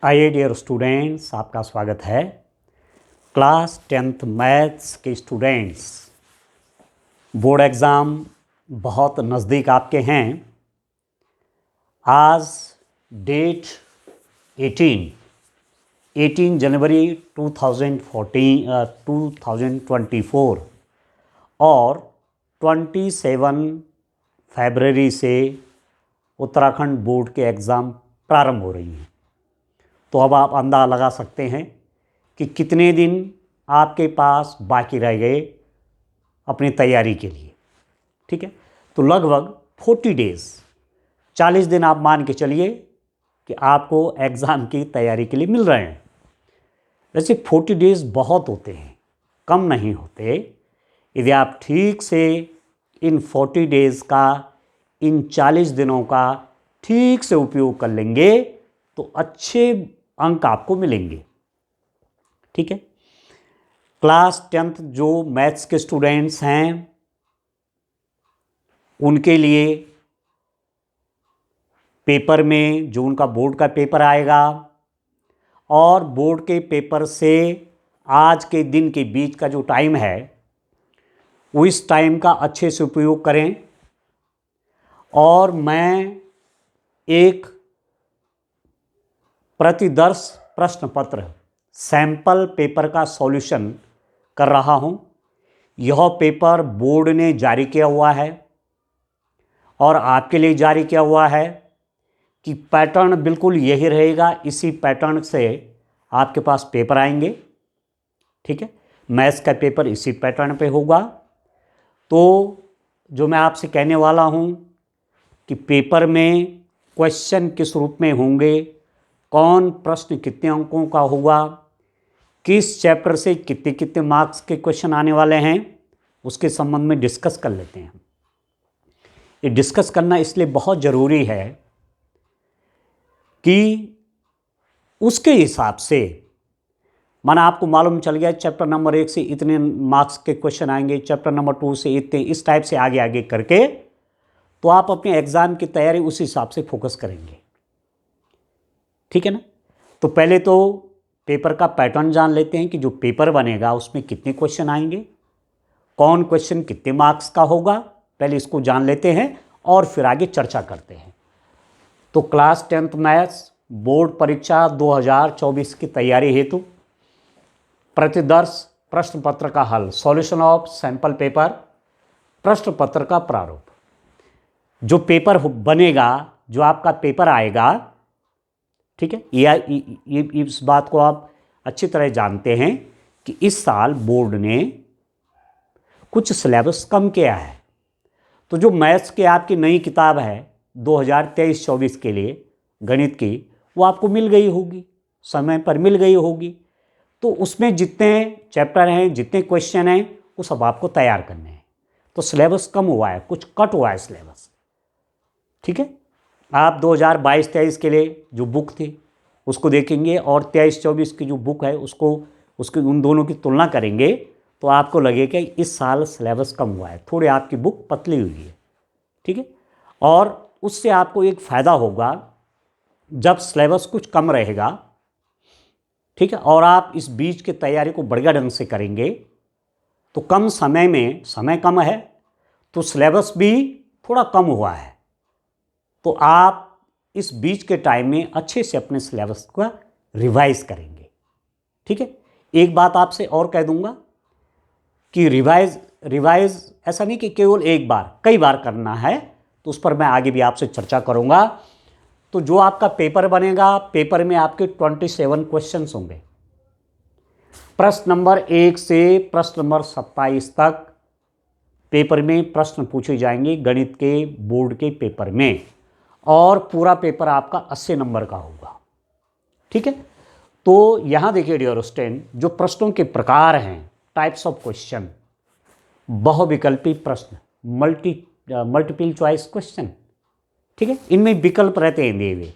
आइए dear students, आपका स्वागत है। क्लास 10th मैथ्स के स्टूडेंट्स, बोर्ड एग्ज़ाम बहुत नज़दीक आपके हैं। आज डेट 18 जनवरी 2024 और 27 फरवरी से उत्तराखंड बोर्ड के एग्ज़ाम प्रारंभ हो रही हैं। तो अब आप अंदाज़ा लगा सकते हैं कि कितने दिन आपके पास बाकी रह गए अपनी तैयारी के लिए। ठीक है, तो लगभग 40 डेज़, 40 दिन आप मान के चलिए कि आपको एग्ज़ाम की तैयारी के लिए मिल रहे हैं। वैसे 40 डेज़ बहुत होते हैं, कम नहीं होते। यदि आप ठीक से इन 40 डेज़ का, इन 40 दिनों का ठीक से उपयोग कर लेंगे तो अच्छे अंक आपको मिलेंगे। ठीक है, क्लास 10th जो मैथ्स के स्टूडेंट्स हैं उनके लिए पेपर में जो उनका बोर्ड का पेपर आएगा और बोर्ड के पेपर से आज के दिन के बीच का जो टाइम है वो इस टाइम का अच्छे से उपयोग करें। और मैं एक प्रतिदर्श प्रश्न पत्र सैंपल पेपर का सॉल्यूशन कर रहा हूं। यह पेपर बोर्ड ने जारी किया हुआ है और आपके लिए जारी किया हुआ है कि पैटर्न बिल्कुल यही रहेगा। इसी पैटर्न से आपके पास पेपर आएंगे। ठीक है, मैथ्स का पेपर इसी पैटर्न पे होगा। तो जो मैं आपसे कहने वाला हूं कि पेपर में क्वेश्चन किस रूप में होंगे, कौन प्रश्न कितने अंकों का होगा, किस चैप्टर से कितने कितने मार्क्स के क्वेश्चन आने वाले हैं, उसके संबंध में डिस्कस कर लेते हैं। ये डिस्कस करना इसलिए बहुत ज़रूरी है कि उसके हिसाब से, माना आपको मालूम चल गया चैप्टर नंबर 1 से इतने मार्क्स के क्वेश्चन आएंगे, चैप्टर नंबर 2 से इतने, इस टाइप से आगे आगे करके, तो आप अपने एग्ज़ाम की तैयारी उस हिसाब से फोकस करेंगे। ठीक है ना। तो पहले तो पेपर का पैटर्न जान लेते हैं कि जो पेपर बनेगा उसमें कितने क्वेश्चन आएंगे, कौन क्वेश्चन कितने मार्क्स का होगा। पहले इसको जान लेते हैं और फिर आगे चर्चा करते हैं। तो क्लास 10th मैथ्स बोर्ड परीक्षा 2024 की तैयारी हेतु प्रतिदर्श प्रश्न पत्र का हल, सॉल्यूशन ऑफ सैंपल पेपर, प्रश्न पत्र का प्रारूप, जो पेपर बनेगा, जो आपका पेपर आएगा। ठीक है, ये इस बात को आप अच्छी तरह जानते हैं कि इस साल बोर्ड ने कुछ सिलेबस कम किया है। तो जो मैथ्स की आपकी नई किताब है 2023-24 के लिए गणित की, वो आपको मिल गई होगी, समय पर मिल गई होगी। तो उसमें जितने चैप्टर हैं, जितने क्वेश्चन हैं, वो सब आपको तैयार करने हैं। तो सिलेबस कम हुआ है, कुछ कट हुआ है सिलेबस। ठीक है, आप 2022-23 के लिए जो बुक थी उसको देखेंगे और 23-24 की जो बुक है उसकी उन दोनों की तुलना करेंगे तो आपको लगेगा कि इस साल सिलेबस कम हुआ है, थोड़ी आपकी बुक पतली हुई है। ठीक है, और उससे आपको एक फ़ायदा होगा जब सिलेबस कुछ कम रहेगा। ठीक है, और आप इस बीच की तैयारी को बढ़िया ढंग से करेंगे तो कम समय में, समय कम है तो सिलेबस भी थोड़ा कम हुआ है, तो आप इस बीच के टाइम में अच्छे से अपने सिलेबस को रिवाइज करेंगे। ठीक है, एक बात आपसे और कह दूंगा कि रिवाइज ऐसा नहीं कि केवल एक बार, कई बार करना है। तो उस पर मैं आगे भी आपसे चर्चा करूंगा। तो जो आपका पेपर बनेगा, पेपर में आपके 27 क्वेश्चंस होंगे। प्रश्न नंबर 1 से प्रश्न नंबर 27 तक पेपर में प्रश्न पूछे जाएंगे गणित के बोर्ड के पेपर में, और पूरा पेपर आपका 80 नंबर का होगा। ठीक है, तो यहां देखिए डियर स्टूडेंट, जो प्रश्नों के प्रकार हैं, टाइप्स ऑफ क्वेश्चन, बहुविकल्पी प्रश्न, मल्टीपल चॉइस क्वेश्चन। ठीक है, इनमें विकल्प रहते हैं दिए हुए।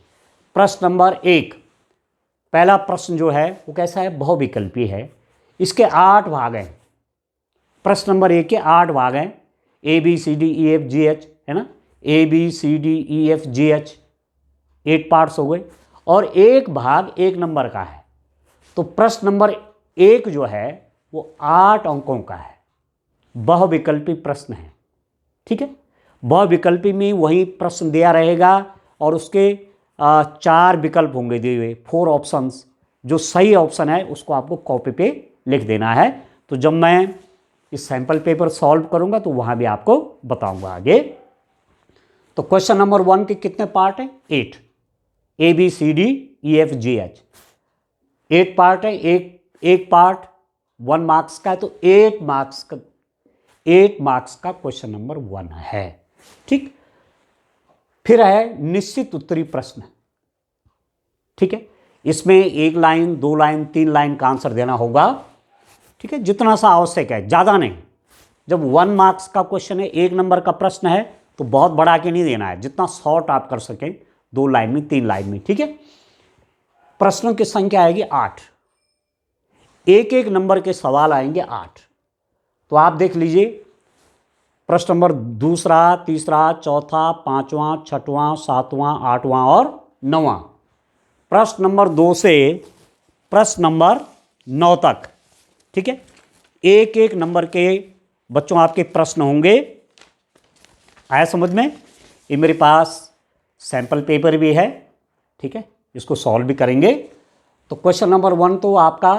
प्रश्न नंबर 1, पहला प्रश्न जो है वो कैसा है, बहुविकल्पी है। इसके 8 भाग हैं। प्रश्न नंबर 1 के 8 भाग हैं, ABCDEFGH, है ना, ABCDEFGH, 8 पार्ट्स हो गए। और 1 भाग 1 नंबर का है, तो प्रश्न नंबर 1 जो है वो 8 अंकों का है, बहुविकल्पी प्रश्न है। ठीक है, बहुविकल्पी में वही प्रश्न दिया रहेगा और उसके 4 विकल्प होंगे दिए हुए, 4 ऑप्शंस। जो सही ऑप्शन है उसको आपको कॉपी पे लिख देना है। तो जब मैं इस सैंपल पेपर सॉल्व करूंगा तो वहां भी आपको बताऊंगा आगे। तो क्वेश्चन नंबर 1 के कितने पार्ट हैं? 8। ABCDEFGH 8 पार्ट है। एक पार्ट 1 मार्क्स का है, तो 8 मार्क्स का क्वेश्चन नंबर 1 है। ठीक, फिर है निश्चित उत्तरी प्रश्न। ठीक है, इसमें 1 लाइन, 2 लाइन, 3 लाइन का आंसर देना होगा। ठीक है, जितना सा आवश्यक है, ज़्यादा नहीं। जब 1 मार्क्स का क्वेश्चन है, 1 नंबर का प्रश्न है, तो बहुत बढ़ा के नहीं देना है, जितना शॉर्ट आप कर सकें, 2 लाइन में, 3 लाइन में। ठीक है, प्रश्नों की संख्या आएगी 8। एक एक नंबर के सवाल आएंगे 8। तो आप देख लीजिए, प्रश्न नंबर 2, 3, 4, 5, 6, 7, 8 और 9। प्रश्न नंबर 2 से प्रश्न नंबर 9 तक। ठीक है, एक एक नंबर के बच्चों आपके प्रश्न होंगे। आया समझ में? ये मेरे पास सैंपल पेपर भी है। ठीक है, इसको सॉल्व भी करेंगे। तो क्वेश्चन नंबर 1 तो आपका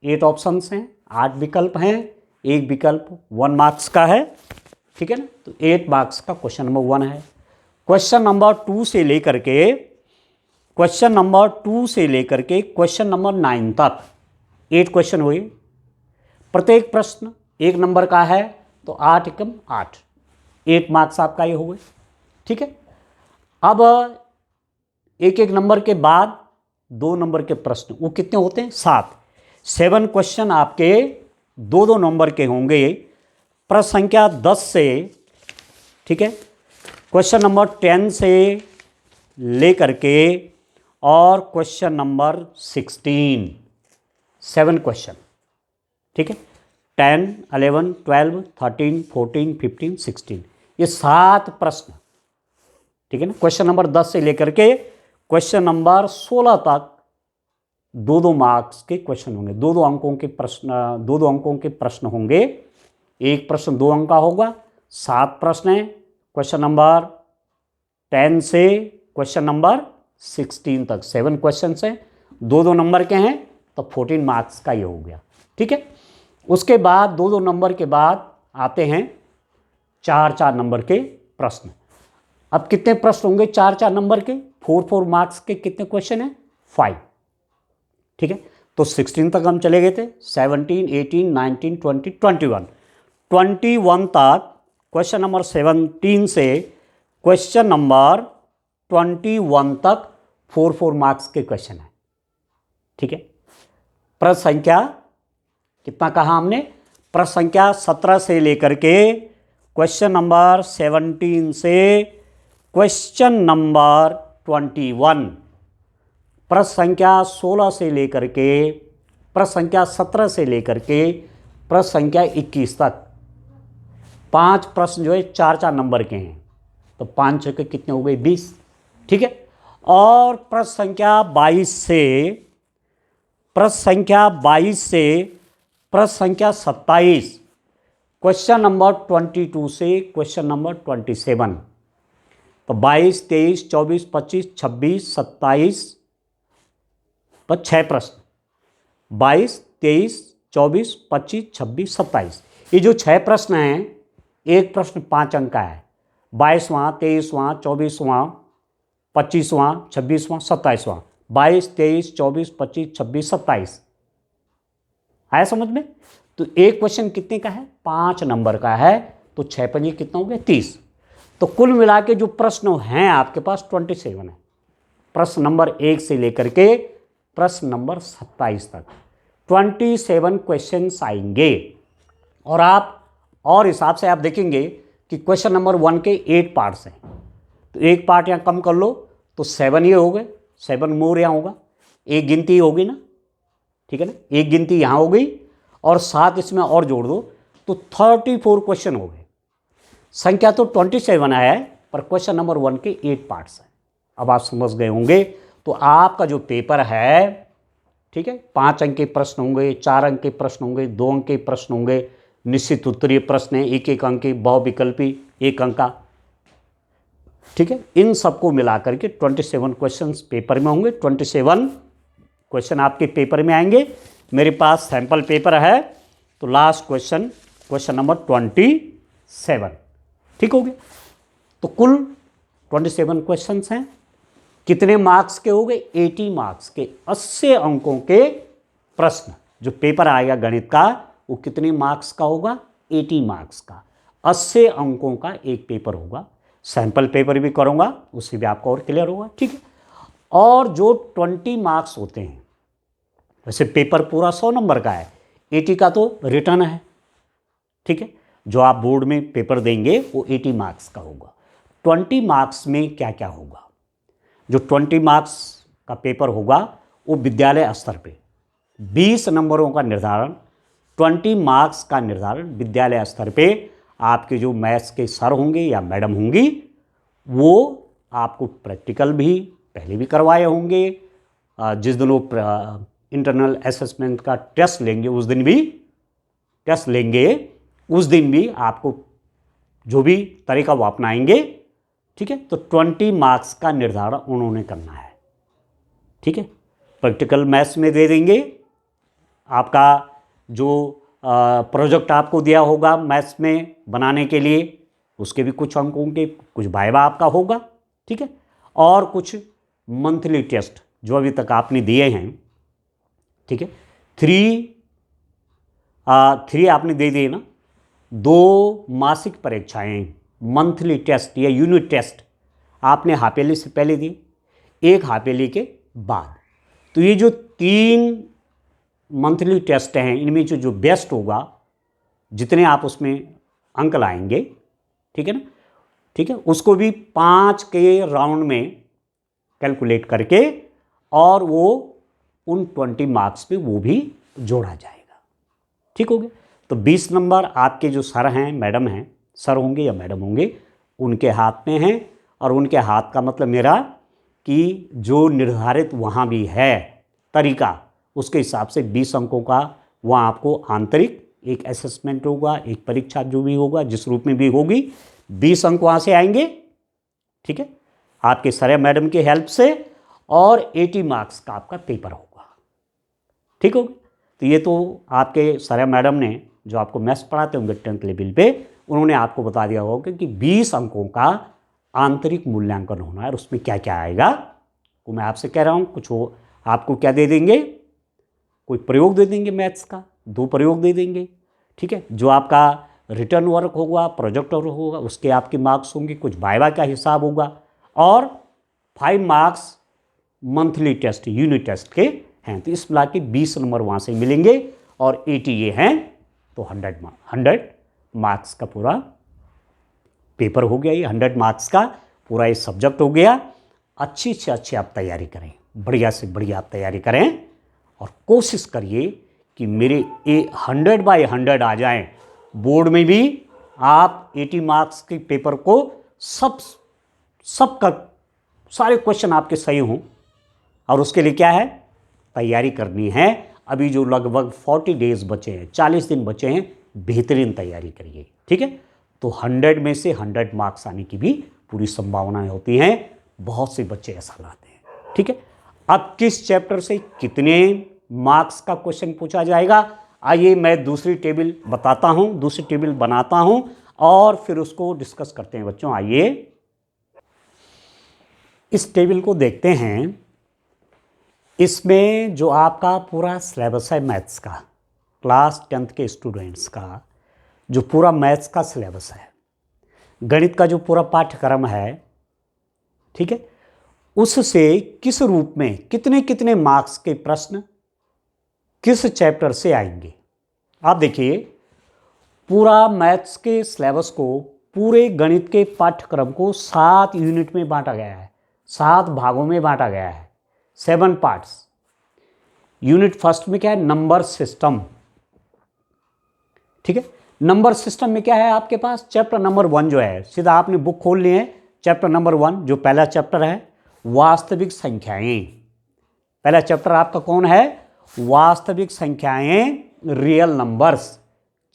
8 ऑप्शंस हैं, 8 विकल्प हैं, एक विकल्प 1 मार्क्स का है। ठीक है ना, तो 8 मार्क्स का क्वेश्चन नंबर 1 है। क्वेश्चन नंबर 2 से लेकर के क्वेश्चन नंबर 9 तक 8 क्वेश्चन हुए। प्रत्येक प्रश्न 1 नंबर का है, तो 8 एकम 8, 8 मार्क्स आपका ये हो गए। ठीक है, अब एक एक नंबर के बाद 2 नंबर के प्रश्न, वो कितने होते हैं? 7 क्वेश्चन आपके 2-2 नंबर के होंगे। प्रश्न संख्या 10 से, ठीक है, क्वेश्चन नंबर 10 से लेकर के और क्वेश्चन नंबर 16, 7 क्वेश्चन। ठीक है, 10, 11, 12, 13, 14, 15, 16, ये 7 प्रश्न। ठीक है ना, क्वेश्चन नंबर 10 से लेकर के क्वेश्चन नंबर 16 तक 2-2 मार्क्स के क्वेश्चन होंगे, 2-2 अंकों के प्रश्न, 2-2 अंकों के प्रश्न होंगे। एक प्रश्न 2 अंक का होगा। 7 प्रश्न हैं क्वेश्चन नंबर 10 से क्वेश्चन नंबर 16 तक, 7 क्वेश्चन हैं, 2-2 नंबर के हैं, तो 14 मार्क्स का ये हो गया। ठीक है, उसके बाद 2-2 नंबर के बाद आते हैं 4-4 नंबर के प्रश्न। अब कितने प्रश्न होंगे 4-4 नंबर के? 4-4 मार्क्स के कितने क्वेश्चन हैं? 5। ठीक है, तो 16 तक हम चले गए थे, 17, 18, 19, 20, 21, 21 तक। क्वेश्चन नंबर 17 से क्वेश्चन नंबर 21 तक 4-4 मार्क्स के क्वेश्चन है। ठीक है, प्रश्न संख्या कितना कहा हमने? प्रश्न संख्या 17 से लेकर के क्वेश्चन नंबर 17 से क्वेश्चन नंबर 21, प्रश्न संख्या 16 से लेकर के प्रश्न संख्या 17 से लेकर के प्रश्न संख्या 21 तक 5 प्रश्न जो है 4-4 नंबर के हैं, तो 5 के कितने हो गए? 20। ठीक है, और प्रश्न संख्या 22 से प्रश्न संख्या 27 क्वेश्चन नंबर 22 से क्वेश्चन नंबर 27, तो 22, 23, 24, 25, 26, 27 पर 6 प्रश्न, 22, 23, 24, 25, 26, 27, ये जो 6 प्रश्न हैं, एक प्रश्न 5 अंक का है। 22वां, 23वां, 24वां, 25वां, 26वां, 27वां, 22, 23, 24, 25, 26, 27। आया समझ में? तो एक क्वेश्चन कितने का है? 5 नंबर का है, तो 6 पंजे कितना हो गया? 30। तो कुल मिला के जो प्रश्न हैं आपके पास 27 है, प्रश्न नंबर 1 से लेकर के प्रश्न नंबर 27 तक 27 क्वेश्चंस आएंगे। और आप और हिसाब से आप देखेंगे कि क्वेश्चन नंबर 1 के 8 पार्ट्स हैं, तो एक पार्ट यहाँ कम कर लो तो 7 ये हो गए, 7 मोर यहाँ होगा, एक गिनती होगी ना। ठीक है ना, एक गिनती यहाँ हो गई और 7 इसमें और जोड़ दो, तो 34 क्वेश्चन हो गए। संख्या तो 27 है, पर क्वेश्चन नंबर 1 के 8 पार्ट्स हैं। अब आप समझ गए होंगे तो आपका जो पेपर है, ठीक है, 5 अंक के प्रश्न होंगे, 4 अंक के प्रश्न होंगे, 2 अंक के प्रश्न होंगे, निश्चित उत्तरीय प्रश्न है 1-1 अंक के, बहुविकल्पी 1 अंक का, ठीक है। इन सबको मिलाकर के 27 क्वेश्चंस पेपर में होंगे। 27 क्वेश्चन आपके पेपर में आएंगे। मेरे पास सैंपल पेपर है, तो लास्ट क्वेश्चन नंबर 27, ठीक हो गया। तो कुल 27 क्वेश्चंस हैं। कितने मार्क्स के हो गए? 80 मार्क्स के, 80 अंकों के प्रश्न। जो पेपर आएगा गणित का वो कितने मार्क्स का होगा? 80 मार्क्स का, 80 अंकों का एक पेपर होगा। सैंपल पेपर भी करूँगा, उससे भी आपको और क्लियर होगा, ठीक है। और जो 20 मार्क्स होते हैं, वैसे पेपर पूरा 100 नंबर का है, 80 का तो रिटर्न है, ठीक है। जो आप बोर्ड में पेपर देंगे वो 80 मार्क्स का होगा। 20 मार्क्स में क्या क्या होगा? जो 20 मार्क्स का पेपर होगा वो विद्यालय स्तर पे 20 नंबरों का निर्धारण, 20 मार्क्स का निर्धारण विद्यालय स्तर पे आपके जो मैथ्स के सर होंगे या मैडम होंगी, वो आपको प्रैक्टिकल भी पहले भी करवाए होंगे। जिस दिन वो इंटरनल असेसमेंट का टेस्ट लेंगे उस दिन भी आपको जो भी तरीका वो अपनाएंगे, ठीक है। तो 20 मार्क्स का निर्धारण उन्होंने करना है, ठीक है। प्रैक्टिकल मैथ्स में दे देंगे, आपका जो प्रोजेक्ट आपको दिया होगा मैथ्स में बनाने के लिए, उसके भी कुछ अंक होंगे, कुछ वाइवा आपका होगा, ठीक है। और कुछ मंथली टेस्ट जो अभी तक आपने दिए हैं, ठीक है। 3 आपने दे दिए ना, 2 मासिक परीक्षाएं, मंथली टेस्ट या यूनिट टेस्ट आपने हाफेली से पहले दिए, 1 हाफेली के बाद। तो ये जो 3 मंथली टेस्ट हैं, इनमें जो बेस्ट होगा, जितने आप उसमें अंक लाएंगे, ठीक है ना, ठीक है, उसको भी 5 के राउंड में कैलकुलेट करके और वो उन 20 मार्क्स पे वो भी जोड़ा जाएगा, ठीक हो गया। तो 20 नंबर आपके जो सर हैं, मैडम हैं, सर होंगे या मैडम होंगे, उनके हाथ में हैं। और उनके हाथ का मतलब मेरा कि जो निर्धारित वहाँ भी है तरीका, उसके हिसाब से 20 अंकों का वहाँ आपको आंतरिक एक असेसमेंट होगा, एक परीक्षा जो भी होगा, जिस रूप में भी होगी, 20 अंक वहाँ से आएंगे, ठीक है, आपके सर या मैडम की हेल्प से, और 80 मार्क्स का आपका पेपर होगा, ठीक होगा। तो ये तो आपके सर या मैडम ने जो आपको मैथ्स पढ़ाते होंगे 10th लेवल पे, उन्होंने आपको बता दिया होगा कि 20 अंकों का आंतरिक मूल्यांकन होना है, और उसमें क्या क्या आएगा वो मैं आपसे कह रहा हूँ। कुछ वो आपको क्या दे देंगे, कोई प्रयोग दे देंगे मैथ्स का, 2 प्रयोग दे देंगे, ठीक है। जो आपका रिटर्न वर्क होगा, प्रोजेक्ट वर्क होगा, उसके आपके मार्क्स होंगे, कुछ वाइवा का हिसाब होगा, और 5 marks monthly test unit test के हैं। तो इस मिला के 20 नंबर वहाँ से मिलेंगे, और 80 ये हैं, तो 100 मार्क्स का पूरा पेपर हो गया। ये 100 मार्क्स का पूरा ये सब्जेक्ट हो गया। अच्छी से अच्छी आप तैयारी करें, बढ़िया से बढ़िया आप तैयारी करें, और कोशिश करिए कि मेरे 100/100 आ जाएं। बोर्ड में भी आप 80 मार्क्स के पेपर को सबका सारे क्वेश्चन आपके सही हों, और उसके लिए क्या है, तैयारी करनी है। अभी जो लगभग 40 डेज बचे हैं, 40 दिन बचे हैं, बेहतरीन तैयारी करिए, ठीक है। तो 100 में से 100 मार्क्स आने की भी पूरी संभावनाएं होती हैं। बहुत से बच्चे ऐसा लाते हैं, ठीक है। अब किस चैप्टर से कितने मार्क्स का क्वेश्चन पूछा जाएगा, आइए मैं दूसरी टेबल बताता हूं, दूसरी टेबल बनाता हूं, और फिर उसको डिस्कस करते हैं बच्चों। आइए इस टेबल को देखते हैं। इसमें जो आपका पूरा सिलेबस है मैथ्स का, क्लास 10th के स्टूडेंट्स का जो पूरा मैथ्स का सिलेबस है, गणित का जो पूरा पाठ्यक्रम है, ठीक है, उससे किस रूप में कितने कितने मार्क्स के प्रश्न किस चैप्टर से आएंगे। आप देखिए, पूरा मैथ्स के सिलेबस को, पूरे गणित के पाठ्यक्रम को 7 यूनिट में बांटा गया है, 7 भागों में बांटा गया है, 7 पार्ट्स। यूनिट फर्स्ट में क्या है, नंबर सिस्टम, ठीक है। नंबर सिस्टम में क्या है आपके पास, चैप्टर नंबर 1 जो है, सीधा आपने बुक खोल ली है, चैप्टर नंबर 1 जो पहला चैप्टर है, वास्तविक संख्याएं। पहला चैप्टर आपका कौन है? वास्तविक संख्याएं, रियल नंबर्स,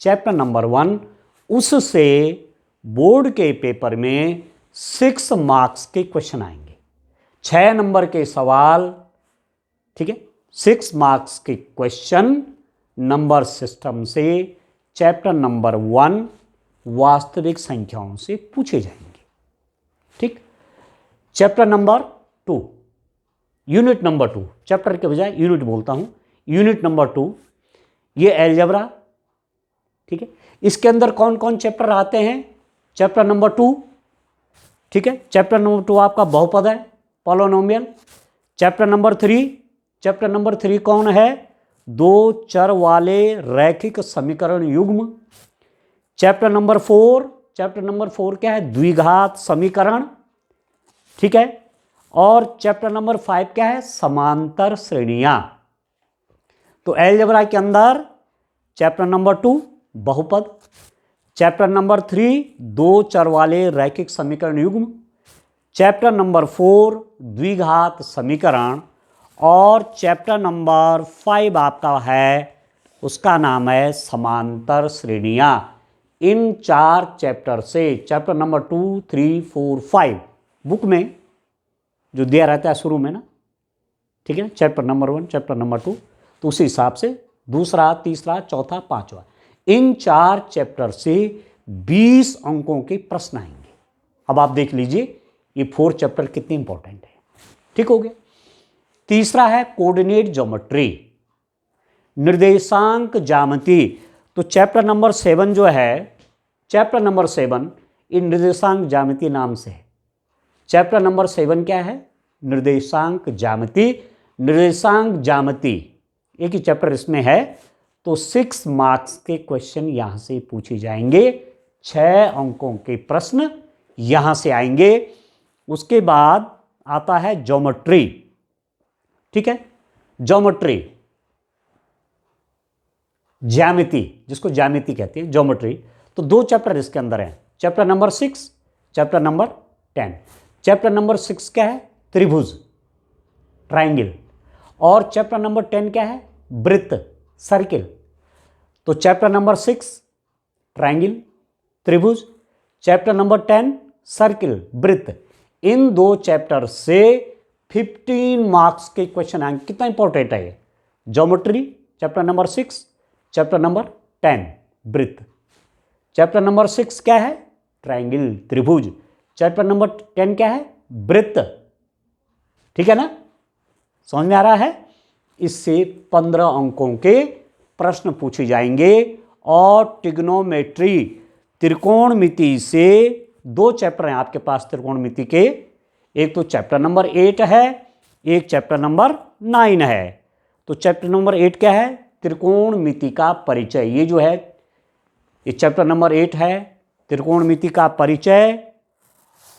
चैप्टर नंबर 1। उससे बोर्ड के पेपर में 6 मार्क्स के क्वेश्चन आएंगे, 6 नंबर के सवाल, ठीक है, 6 मार्क्स के क्वेश्चन नंबर सिस्टम से चैप्टर नंबर 1 वास्तविक संख्याओं से पूछे जाएंगे। ठीक। Chapter number 2, unit number 2, chapter के बजाय यूनिट बोलता हूं, यूनिट नंबर 2, ये अलजेब्रा। ठीक है। इसके अंदर कौन कौन चैप्टर आते हैं? चैप्टर नंबर 2, ठीक है, चैप्टर नंबर 2 आपका बहुपद है, polynomial. Chapter number 3, chapter number 3 कौन है? 2 चर वाले रैखिक समीकरण युग्म। चैप्टर नंबर 4, चैप्टर नंबर 4 क्या है? द्विघात समीकरण। ठीक है। और चैप्टर नंबर 5 क्या है? समांतर श्रेणियां। तो अलजेब्रा के अंदर चैप्टर नंबर 2 बहुपद, चैप्टर नंबर 3 2 चर वाले रैखिक समीकरण युग्म, चैप्टर नंबर 4 द्विघात समीकरण, और चैप्टर नंबर 5 आपका है, उसका नाम है समांतर श्रेणियां। इन 4 चैप्टर से, चैप्टर नंबर 2, 3, 4, 5 बुक में जो दिया रहता है शुरू में ना, ठीक है, चैप्टर नंबर 1, चैप्टर नंबर 2, तो उसी हिसाब से दूसरा, तीसरा, चौथा, पांचवा, इन 4 चैप्टर से 20 अंकों के प्रश्न आएंगे। अब आप देख लीजिए ये 4 चैप्टर कितने इंपॉर्टेंट है। ठीक हो गया। तीसरा है कोऑर्डिनेट ज्योमेट्री, निर्देशांक ज्यामिति। तो चैप्टर नंबर 7 जो है, चैप्टर नंबर 7 इन निर्देशांक ज्यामिति नाम से है। चैप्टर नंबर 7 क्या है? निर्देशांक ज्यामिति। निर्देशांक ज्यामिति एक ही चैप्टर इसमें है, तो 6 मार्क्स के क्वेश्चन यहां से पूछे जाएंगे, 6 अंकों के प्रश्न यहां से आएंगे। उसके बाद आता है ज्योमेट्री। ठीक है, ज्योमेट्री, ज्यामिति, जिसको ज्यामिति कहते हैं, ज्योमेट्री। तो 2 चैप्टर इसके अंदर हैं, chapter number 6, chapter number 10। Chapter number 6 क्या है? त्रिभुज, ट्राइंगल। और चैप्टर नंबर 10 क्या है? वृत्त, सर्किल। तो चैप्टर नंबर 6 ट्राइंगल, त्रिभुज, चैप्टर नंबर 10 सर्किल, वृत्त। इन 2 चैप्टर से 15 मार्क्स के क्वेश्चन आएंगे। कितना इंपॉर्टेंट है ये? Geometry chapter number 6, chapter number 10 वृत्त। चैप्टर नंबर 6 क्या है? ट्राइंगल, त्रिभुज। चैप्टर नंबर 10 क्या है? वृत्त। ठीक है ना, समझ में आ रहा है? इससे 15 अंकों के प्रश्न पूछे जाएंगे। और ट्रिग्नोमेट्री, त्रिकोणमिति से 2 चैप्टर हैं आपके पास त्रिकोणमिति के, एक तो चैप्टर नंबर 8 है, एक चैप्टर नंबर 9 है। तो चैप्टर नंबर 8 क्या है? त्रिकोणमिति का परिचय। ये जो है, ये चैप्टर नंबर 8 है, त्रिकोणमिति का परिचय।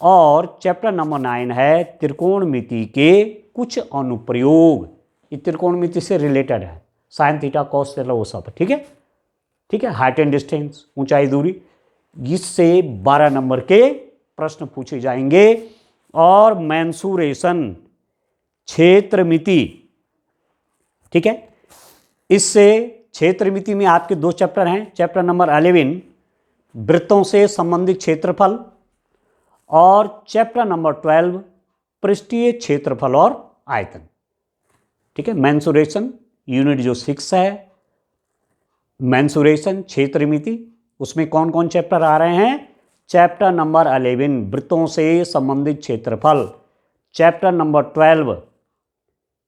और चैप्टर नंबर 9 है त्रिकोणमिति के कुछ अनुप्रयोग। ये त्रिकोणमिति से रिलेटेड है, साइन थीटा कॉस थीटा वो सब। ठीक है, ठीक है, हाइट एंड डिस्टेंस, ऊंचाई दूरी, इससे 12 नंबर के प्रश्न पूछे जाएंगे। और मेंसुरेशन, क्षेत्रमिति, ठीक है, इससे क्षेत्रमिति में आपके 2 चैप्टर हैं, चैप्टर नंबर 11 वृत्तों से संबंधित क्षेत्रफल, और चैप्टर नंबर 12 पृष्ठीय क्षेत्रफल और आयतन। ठीक है, मेंसुरेशन यूनिट जो 6 है, मेंसुरेशन क्षेत्रमिति, उसमें कौन कौन चैप्टर आ रहे हैं? चैप्टर नंबर 11 वृत्तों से संबंधित क्षेत्रफल, चैप्टर नंबर 12,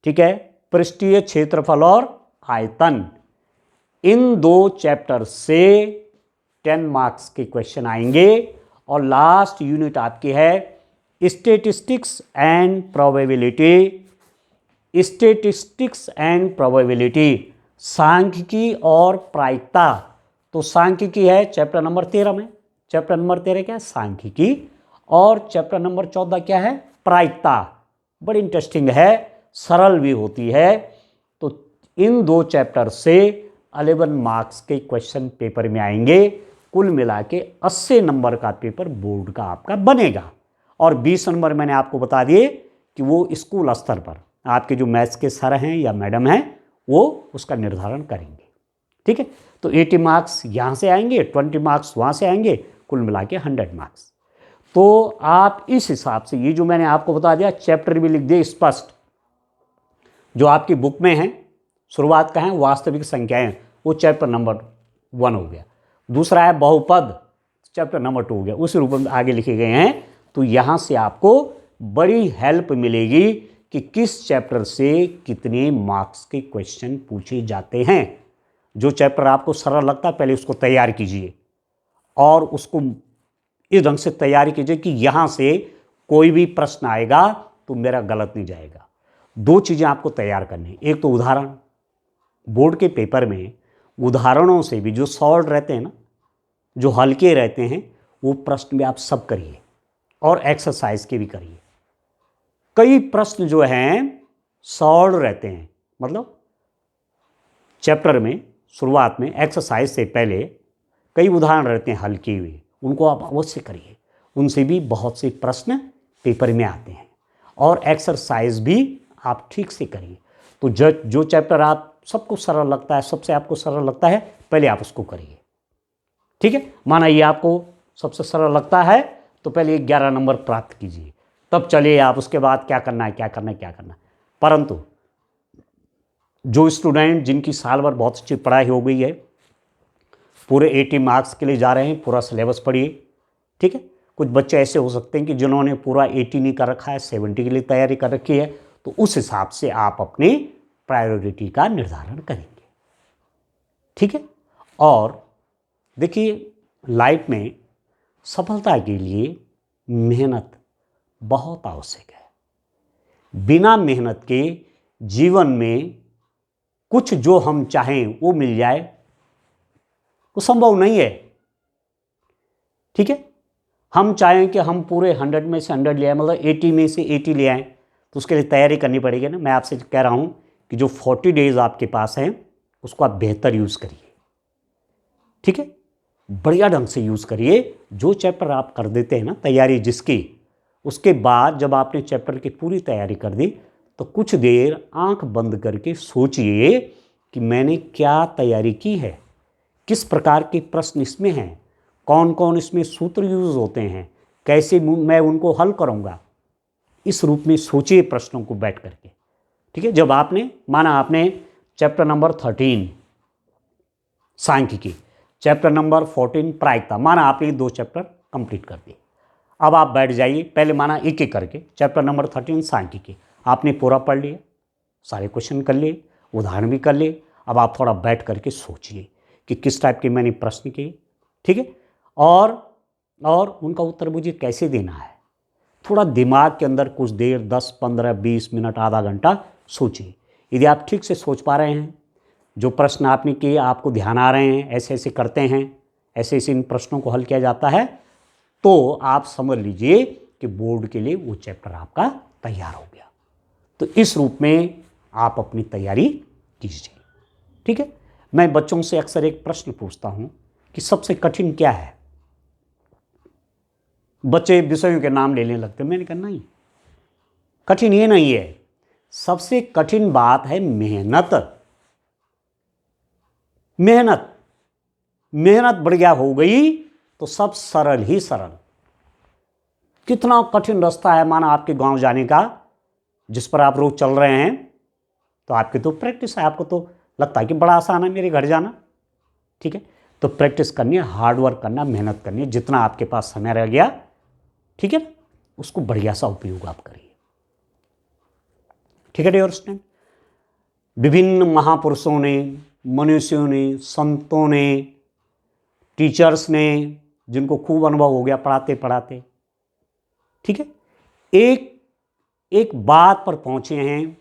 ठीक है, पृष्ठीय क्षेत्रफल और आयतन। इन 2 चैप्टर से 10 मार्क्स के क्वेश्चन आएंगे। और लास्ट यूनिट आपकी है statistics and probability. Statistics and probability, सांख्यिकी और प्रायिकता। तो सांख्यिकी है चैप्टर नंबर 13 में, चैप्टर नंबर 13 क्या है? सांख्यिकी। और चैप्टर नंबर 14 क्या है? प्रायिकता। बड़ी इंटरेस्टिंग है, सरल भी होती है। तो इन 2 चैप्टर से 11 मार्क्स के क्वेश्चन पेपर में आएंगे। कुल मिला के 80 नंबर का पेपर बोर्ड का आपका बनेगा। और 20 नंबर मैंने आपको बता दिए कि वो स्कूल स्तर पर आपके जो मैथ्स के सर हैं या मैडम हैं वो उसका निर्धारण करेंगे। ठीक है, तो 80 मार्क्स यहाँ से आएंगे, 20 मार्क्स वहाँ से आएंगे, कुल मिला के 100 मार्क्स। तो आप इस हिसाब से, ये जो मैंने आपको बता दिया, चैप्टर भी लिख दिए स्पष्ट, जो आपकी बुक में है, शुरुआत का है वास्तविक संख्याएं, वो चैप्टर नंबर 1 हो गया। दूसरा है बहुपद, चैप्टर नंबर 2 हो गया, उस रूप में आगे लिखे गए हैं। तो यहाँ से आपको बड़ी हेल्प मिलेगी कि किस चैप्टर से कितने मार्क्स के क्वेश्चन पूछे जाते हैं। जो चैप्टर आपको सरल लगता है पहले उसको तैयार कीजिए, और उसको इस ढंग से तैयारी कीजिए कि यहाँ से कोई भी प्रश्न आएगा तो मेरा गलत नहीं जाएगा। 2 चीज़ें आपको तैयार करनी, एक तो उदाहरण, बोर्ड के पेपर में उदाहरणों से भी जो सॉल्व रहते हैं ना, जो हल्के रहते हैं, वो प्रश्न भी आप सब करिए, और एक्सरसाइज के भी करिए। कई प्रश्न जो हैं सॉल्व रहते हैं, मतलब चैप्टर में शुरुआत में एक्सरसाइज से पहले कई उदाहरण रहते हैं हल्के हुए, उनको आप अवश्य करिए, उनसे भी बहुत से प्रश्न पेपर में आते हैं। और एक्सरसाइज भी आप ठीक से करिए। तो जो चैप्टर आप सबको सरल लगता है, सबसे आपको सरल लगता है, पहले आप उसको करिए। ठीक है, माना ये आपको सबसे सरल लगता है तो पहले 11 नंबर प्राप्त कीजिए, तब चलिए आप उसके बाद क्या करना है, क्या करना है, क्या करना है। परंतु जो स्टूडेंट जिनकी साल भर बहुत अच्छी पढ़ाई हो गई है, पूरे 80 मार्क्स के लिए जा रहे हैं, पूरा सिलेबस पढ़िए। ठीक है, कुछ बच्चे ऐसे हो सकते हैं कि जिन्होंने पूरा 80 नहीं कर रखा है, 70 के लिए तैयारी कर रखी है, तो उस हिसाब से आप अपनी प्रायोरिटी का निर्धारण करेंगे। ठीक है, और देखिए लाइफ में सफलता के लिए मेहनत बहुत आवश्यक है। बिना मेहनत के जीवन में कुछ जो हम चाहें वो मिल जाए, वो संभव नहीं है। ठीक है, हम चाहें कि हम पूरे 100 में से 100 ले आए, मतलब 80 में से 80 ले आए, तो उसके लिए तैयारी करनी पड़ेगी ना। मैं आपसे कह रहा हूं कि जो 40 डेज आपके पास हैं उसको आप बेहतर यूज़ करिए। ठीक है, बढ़िया ढंग से यूज़ करिए। जो चैप्टर आप कर देते हैं ना तैयारी जिसकी, उसके बाद जब आपने चैप्टर की पूरी तैयारी कर दी तो कुछ देर आंख बंद करके सोचिए कि मैंने क्या तैयारी की है, किस प्रकार के प्रश्न इसमें हैं, कौन कौन इसमें सूत्र यूज होते हैं, कैसे मैं उनको हल करूँगा। इस रूप में सोचिए प्रश्नों को बैठ करके। ठीक है, जब आपने माना आपने चैप्टर नंबर 13 सांख्यिकी, चैप्टर नंबर 14 प्रायिकता, माना आपने 2 चैप्टर कंप्लीट कर दिए। अब आप बैठ जाइए, पहले माना एक एक करके चैप्टर नंबर 13 सांख्यिकी आपने पूरा पढ़ लिया, सारे क्वेश्चन कर लिए, उदाहरण भी कर लिए। अब आप थोड़ा बैठ करके सोचिए कि किस टाइप के मैंने प्रश्न किए। ठीक है, और उनका उत्तर मुझे कैसे देना है। थोड़ा दिमाग के अंदर कुछ देर 10, 15, 20 मिनट, आधा घंटा सोचिए। यदि आप ठीक से सोच पा रहे हैं, जो प्रश्न आपने किए आपको ध्यान आ रहे हैं, ऐसे ऐसे करते हैं, ऐसे ऐसे इन प्रश्नों को हल किया जाता है, तो आप समझ लीजिए कि बोर्ड के लिए वो चैप्टर आपका तैयार हो गया। तो इस रूप में आप अपनी तैयारी कीजिए। ठीक है, मैं बच्चों से अक्सर एक प्रश्न पूछता हूं कि सबसे कठिन क्या है। बच्चे विषयों के नाम लेने लगते हैं। मैंने कहा नहीं, कठिन ये नहीं है, सबसे कठिन बात है मेहनत। मेहनत मेहनत बढ़िया हो गई तो सब सरल ही सरल। कितना कठिन रास्ता है माना आपके गांव जाने का, जिस पर आप रोज चल रहे हैं, तो आपकी तो प्रैक्टिस है, आपको तो लगता है कि बड़ा आसान है मेरे घर जाना। ठीक है, तो प्रैक्टिस करनी है, हार्ड वर्क करना, मेहनत करनी है। जितना आपके पास समय रह गया, ठीक है ना, उसको बढ़िया सा उपयोग आप करिए। ठीक है डियर स्टूडेंट, विभिन्न महापुरुषों ने, मनुष्यों ने, संतों ने, टीचर्स ने, जिनको खूब अनुभव हो गया पढ़ाते पढ़ाते, ठीक है, एक एक बात पर पहुंचे हैं,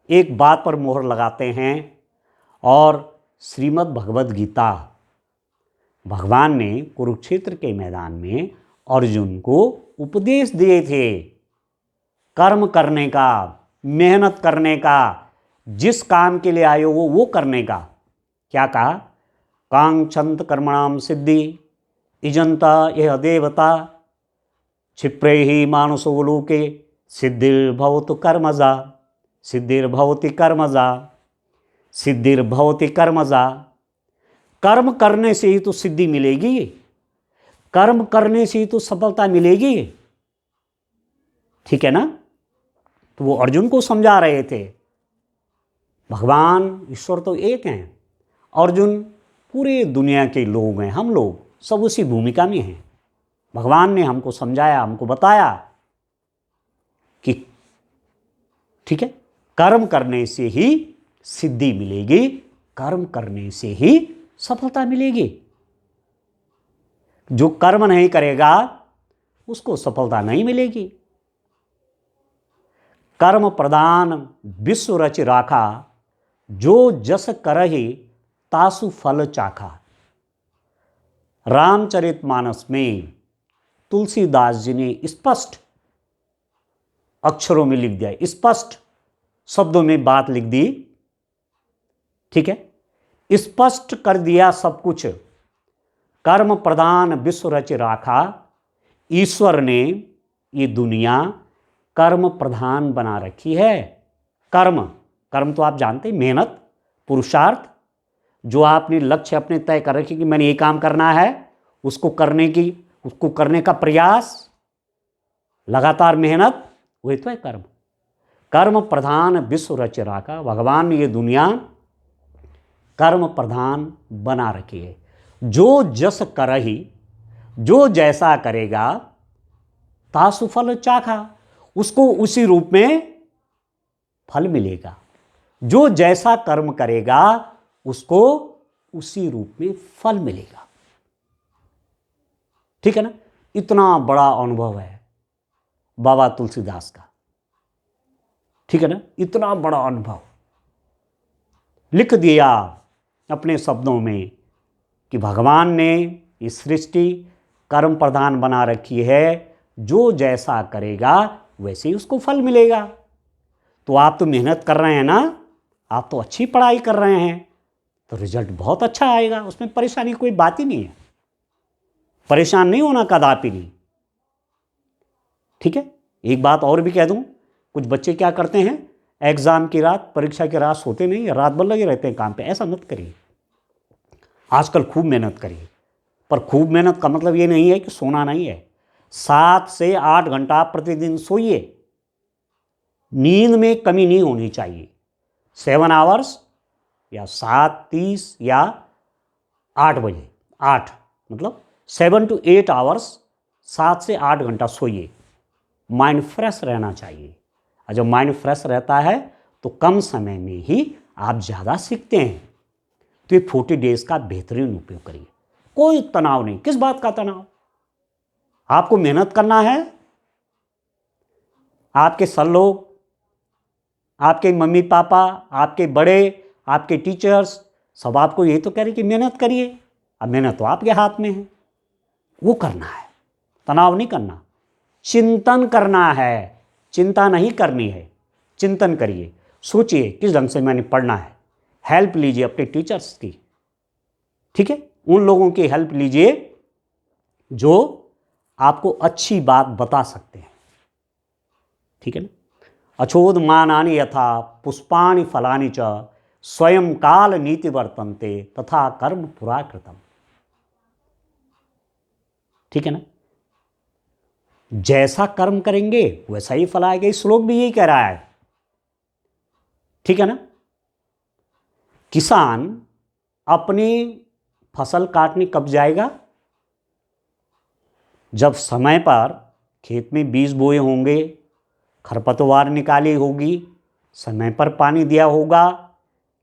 एक बात पर मोहर लगाते हैं। और श्रीमद् भगवद गीता, भगवान ने कुरुक्षेत्र के मैदान में अर्जुन को उपदेश दिए थे कर्म करने का, मेहनत करने का, जिस काम के लिए आए हो वो करने का। क्या कहा? कांक्षंत कर्मणाम सिद्धि इजंता यह देवता क्षिप्रे ही मानसो लोके सिद्धिर्भवतु कर्मजा, सिद्धिर्भवति कर्मजा, सिद्धिर्भवति कर्मजा। कर्म करने से ही तो सिद्धि मिलेगी, कर्म करने से ही तो सफलता मिलेगी। ठीक है ना? तो वो अर्जुन को समझा रहे थे। भगवान ईश्वर तो एक हैं, अर्जुन पूरे दुनिया के लोग हैं, हम लोग सब उसी भूमिका में हैं। भगवान ने हमको समझाया, हमको बताया कि ठीक है, कर्म करने से ही सिद्धि मिलेगी, कर्म करने से ही सफलता मिलेगी। जो कर्म नहीं करेगा उसको सफलता नहीं मिलेगी। कर्म प्रधान विश्व रच राखा, जो जस करहि तासु फल चाखा। रामचरितमानस में तुलसीदास जी ने स्पष्ट अक्षरों में लिख दिया, स्पष्ट शब्दों में बात लिख दी। ठीक है, स्पष्ट कर दिया सब कुछ। कर्म प्रधान विश्व रच राखा, ईश्वर ने ये दुनिया कर्म प्रधान बना रखी है। कर्म, कर्म तो आप जानते हैं, मेहनत, पुरुषार्थ, जो आपने लक्ष्य अपने तय कर रखे कि मैंने ये काम करना है, उसको करने का प्रयास, लगातार मेहनत, वही तो है कर्म। कर्म प्रधान विश्व रच राखा, भगवान ने ये दुनिया कर्म प्रधान बना रखी है। जो जस करहि, जो जैसा करेगा, तासु फल चाखा, उसको उसी रूप में फल मिलेगा। जो जैसा कर्म करेगा उसको उसी रूप में फल मिलेगा। ठीक है ना? इतना बड़ा अनुभव है बाबा तुलसीदास का। ठीक है ना? इतना बड़ा अनुभव लिख दिया अपने शब्दों में कि भगवान ने इस सृष्टि कर्म प्रधान बना रखी है, जो जैसा करेगा वैसे ही उसको फल मिलेगा। तो आप तो मेहनत कर रहे हैं ना, आप तो अच्छी पढ़ाई कर रहे हैं, तो रिजल्ट बहुत अच्छा आएगा, उसमें परेशानी कोई बात ही नहीं है। परेशान नहीं होना कदापि नहीं। ठीक है, एक बात और भी कह दूं, कुछ बच्चे क्या करते हैं, एग्जाम की रात, परीक्षा की रात सोते नहीं, रात भर लगे रहते हैं काम पे। ऐसा मत करिए। आजकल खूब मेहनत करिए, पर खूब मेहनत का मतलब ये नहीं है कि सोना नहीं है। 7 से 8 घंटा प्रतिदिन सोइए, नींद में कमी नहीं होनी चाहिए। 7 आवर्स या 7:30 या 8 बजे, 8 मतलब 7 to 8 आवर्स, 7 से 8 घंटा सोइए। माइंड फ्रेश रहना चाहिए, और जब माइंड फ्रेश रहता है तो कम समय में ही आप ज़्यादा सीखते हैं। तो ये 40 डेज का बेहतरीन उपयोग करिए। कोई तनाव नहीं। किस बात का तनाव? आपको मेहनत करना है, आपके सर लोग, आपके मम्मी पापा, आपके बड़े, आपके टीचर्स, सब आपको ये तो कह रहे कि मेहनत करिए। अब मेहनत तो आपके हाथ में है, वो करना है, तनाव नहीं करना। चिंतन करना है, चिंता नहीं करनी है। चिंतन करिए, सोचिए किस ढंग से मैंने पढ़ना है। हेल्प लीजिए अपने टीचर्स की। ठीक है, उन लोगों की हेल्प लीजिए जो आपको अच्छी बात बता सकते हैं। ठीक है ना? अचोद मानानि यथा पुष्पाणि फलानि च, स्वयं काल नीति वर्तन्ते तथा कर्म पुरा कृतम। ठीक है ना? जैसा कर्म करेंगे वैसा ही फल आएगा। इस श्लोक भी यही कह रहा है। ठीक है ना? किसान अपनी फसल काटने कब जाएगा? जब समय पर खेत में बीज बोए होंगे, खरपतवार निकाली होगी, समय पर पानी दिया होगा,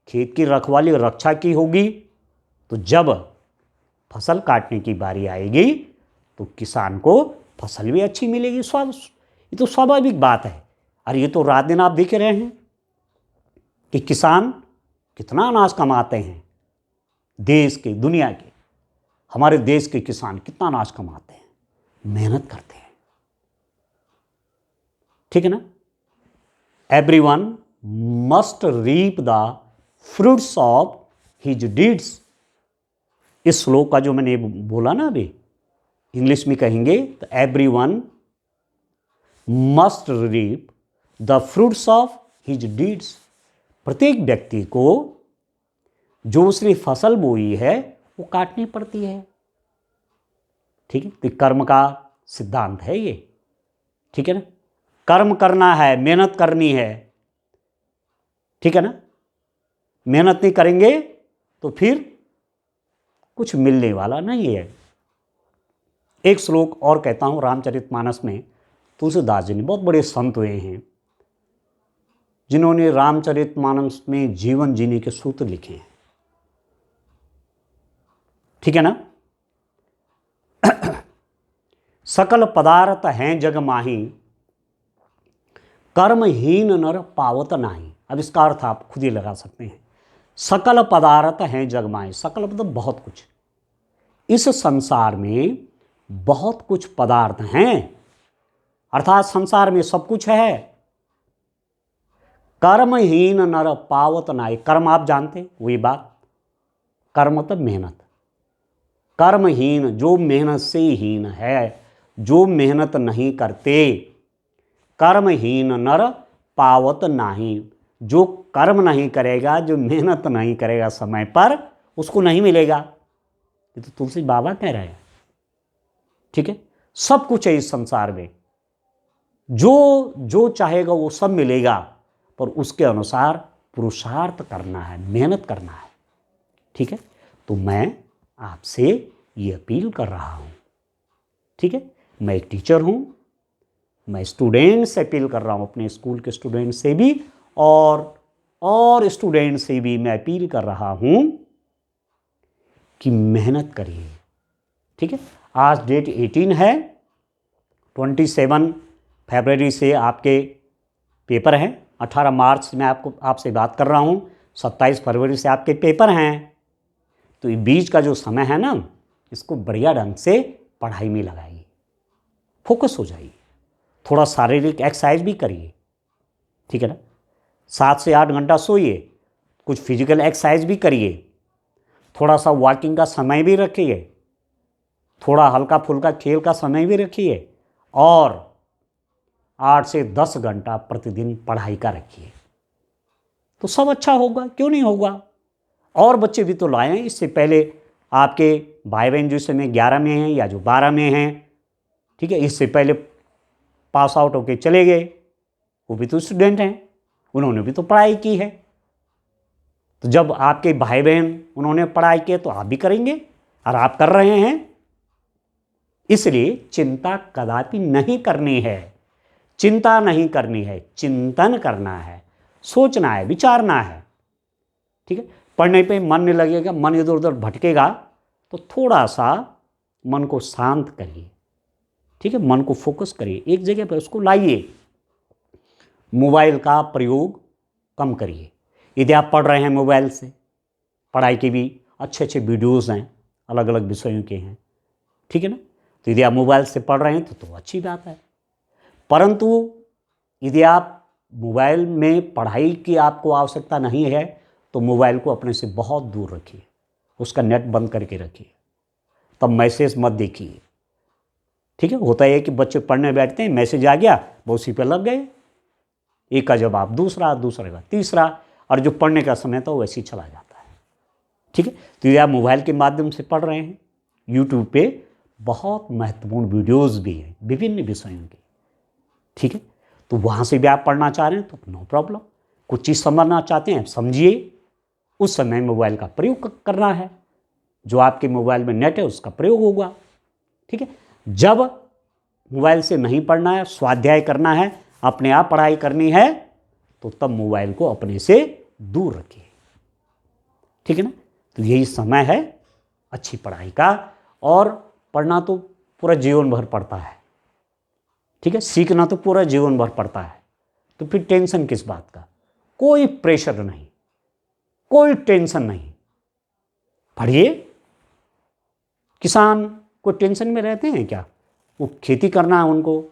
खेत की रखवाली रक्षा की होगी, तो जब फसल काटने की बारी आएगी तो किसान को फसल भी अच्छी मिलेगी। ये तो स्वाभाविक बात है। और ये तो रात दिन आप देख रहे हैं कि किसान कितना अनाज कमाते हैं। देश के, दुनिया के, हमारे देश के किसान कितना अनाज कमाते हैं, मेहनत करते हैं। ठीक है ना? Everyone must reap the fruits of his deeds. इस श्लोक का जो मैंने बोला ना अभी, इंग्लिश में कहेंगे तो everyone must reap the fruits of his deeds. प्रत्येक व्यक्ति को जो उसने फसल बोई है वो काटनी पड़ती है। ठीक है, तो कर्म का सिद्धांत है ये। ठीक है ना, कर्म करना है, मेहनत करनी है। ठीक है ना, मेहनत नहीं करेंगे तो फिर कुछ मिलने वाला नहीं है। एक श्लोक और कहता हूं, रामचरितमानस में तुलसीदास जी ने, बहुत बड़े संत हुए हैं जिन्होंने रामचरितमानस में जीवन जीने के सूत्र लिखे हैं। ठीक है ना, सकल पदार्थ हैं जग माही, कर्महीन नर पावत नाही। अब इसका अर्थ आप खुद ही लगा सकते हैं। सकल पदार्थ हैं जग माही, सकल मतलब बहुत कुछ। इस संसार में बहुत कुछ पदार्थ हैं, अर्थात संसार में सब कुछ है। कर्महीन नर पावत नाही, कर्म आप जानते वही बात, कर्म मतलब मेहनत। कर्महीन जो मेहनत से हीन है, जो मेहनत नहीं करते। कर्महीन नर पावत नाही, जो कर्म नहीं करेगा, जो मेहनत नहीं करेगा समय पर, उसको नहीं मिलेगा। ये तो तुलसी बाबा कह रहे हैं। ठीक है, सब कुछ है इस संसार में, जो जो चाहेगा वो सब मिलेगा, पर उसके अनुसार पुरुषार्थ करना है, मेहनत करना है। ठीक है, तो मैं आपसे ये अपील कर रहा हूं। ठीक है, मैं एक टीचर हूं, मैं स्टूडेंट से अपील कर रहा हूं, अपने स्कूल के स्टूडेंट से भी और स्टूडेंट से भी मैं अपील कर रहा हूं कि मेहनत करिए। ठीक है, आज डेट 18 है, 27 फरवरी से आपके पेपर हैं। 18 मार्च में आपसे बात कर रहा हूं, 27 फरवरी से आपके पेपर हैं। तो ये बीच का जो समय है ना, इसको बढ़िया ढंग से पढ़ाई में लगाइए, फोकस हो जाइए, थोड़ा शारीरिक एक्सरसाइज भी करिए। ठीक है ना, 7 से 8 घंटा सोइए, कुछ फिजिकल एक्सरसाइज भी करिए, थोड़ा सा वॉकिंग का समय भी रखिए, थोड़ा हल्का फुल्का खेल का समय भी रखिए, और 8 से 10 घंटा प्रतिदिन पढ़ाई का रखिए, तो सब अच्छा होगा। क्यों नहीं होगा? और बच्चे भी तो लाए हैं इससे पहले, आपके भाई बहन जो इस समय 11 में हैं या जो 12 में हैं। ठीक है, इससे पहले पास आउट होके चले गए, वो भी तो स्टूडेंट हैं, उन्होंने भी तो पढ़ाई की है। तो जब आपके भाई बहन उन्होंने पढ़ाई की तो आप भी करेंगे, और आप कर रहे हैं। इसलिए चिंता कदापि नहीं करनी है, चिंता नहीं करनी है, चिंतन करना है, सोचना है, विचारना है। ठीक है, पढ़ने पे मन नहीं लगेगा, मन इधर उधर भटकेगा, तो थोड़ा सा मन को शांत करिए। ठीक है, मन को फोकस करिए, एक जगह पर उसको लाइए। मोबाइल का प्रयोग कम करिए। यदि आप पढ़ रहे हैं मोबाइल से, पढ़ाई के भी अच्छे अच्छे वीडियोज़ हैं, अलग अलग विषयों के हैं। ठीक है ना, तो यदि आप मोबाइल से पढ़ रहे हैं तो अच्छी बात है। परंतु यदि आप मोबाइल में पढ़ाई की आपको आवश्यकता नहीं है, तो मोबाइल को अपने से बहुत दूर रखिए, उसका नेट बंद करके रखिए, तब मैसेज मत देखिए। ठीक है, होता है कि बच्चे पढ़ने बैठते हैं, मैसेज आ गया, वो उसी पर लग गए, एक का जवाब दूसरा, दूसरे का तीसरा, और जो पढ़ने का समय था वो वैसे ही चला जाता है। ठीक है, तो यदि आप मोबाइल के माध्यम से पढ़ रहे हैं, यूट्यूब पे बहुत महत्वपूर्ण वीडियोज़ भी हैं विभिन्न विषयों के। ठीक है, तो वहाँ से भी आप पढ़ना चाह रहे हैं तो नो प्रॉब्लम। कुछ चीज़ समझना चाहते हैं, समझिए, उस समय मोबाइल का प्रयोग करना है, जो आपके मोबाइल में नेट है उसका प्रयोग होगा। ठीक है, जब मोबाइल से नहीं पढ़ना है, स्वाध्याय करना है, अपने आप पढ़ाई करनी है, तो तब मोबाइल को अपने से दूर रखिए। ठीक है ना, तो यही समय है अच्छी पढ़ाई का, और पढ़ना तो पूरा जीवन भर पड़ता है। ठीक है, सीखना तो पूरा जीवन भर पड़ता है, तो फिर टेंशन किस बात का? कोई प्रेशर नहीं, कोई टेंशन नहीं, पढ़िए। किसान कोई टेंशन में रहते हैं क्या? वो खेती करना है उनको,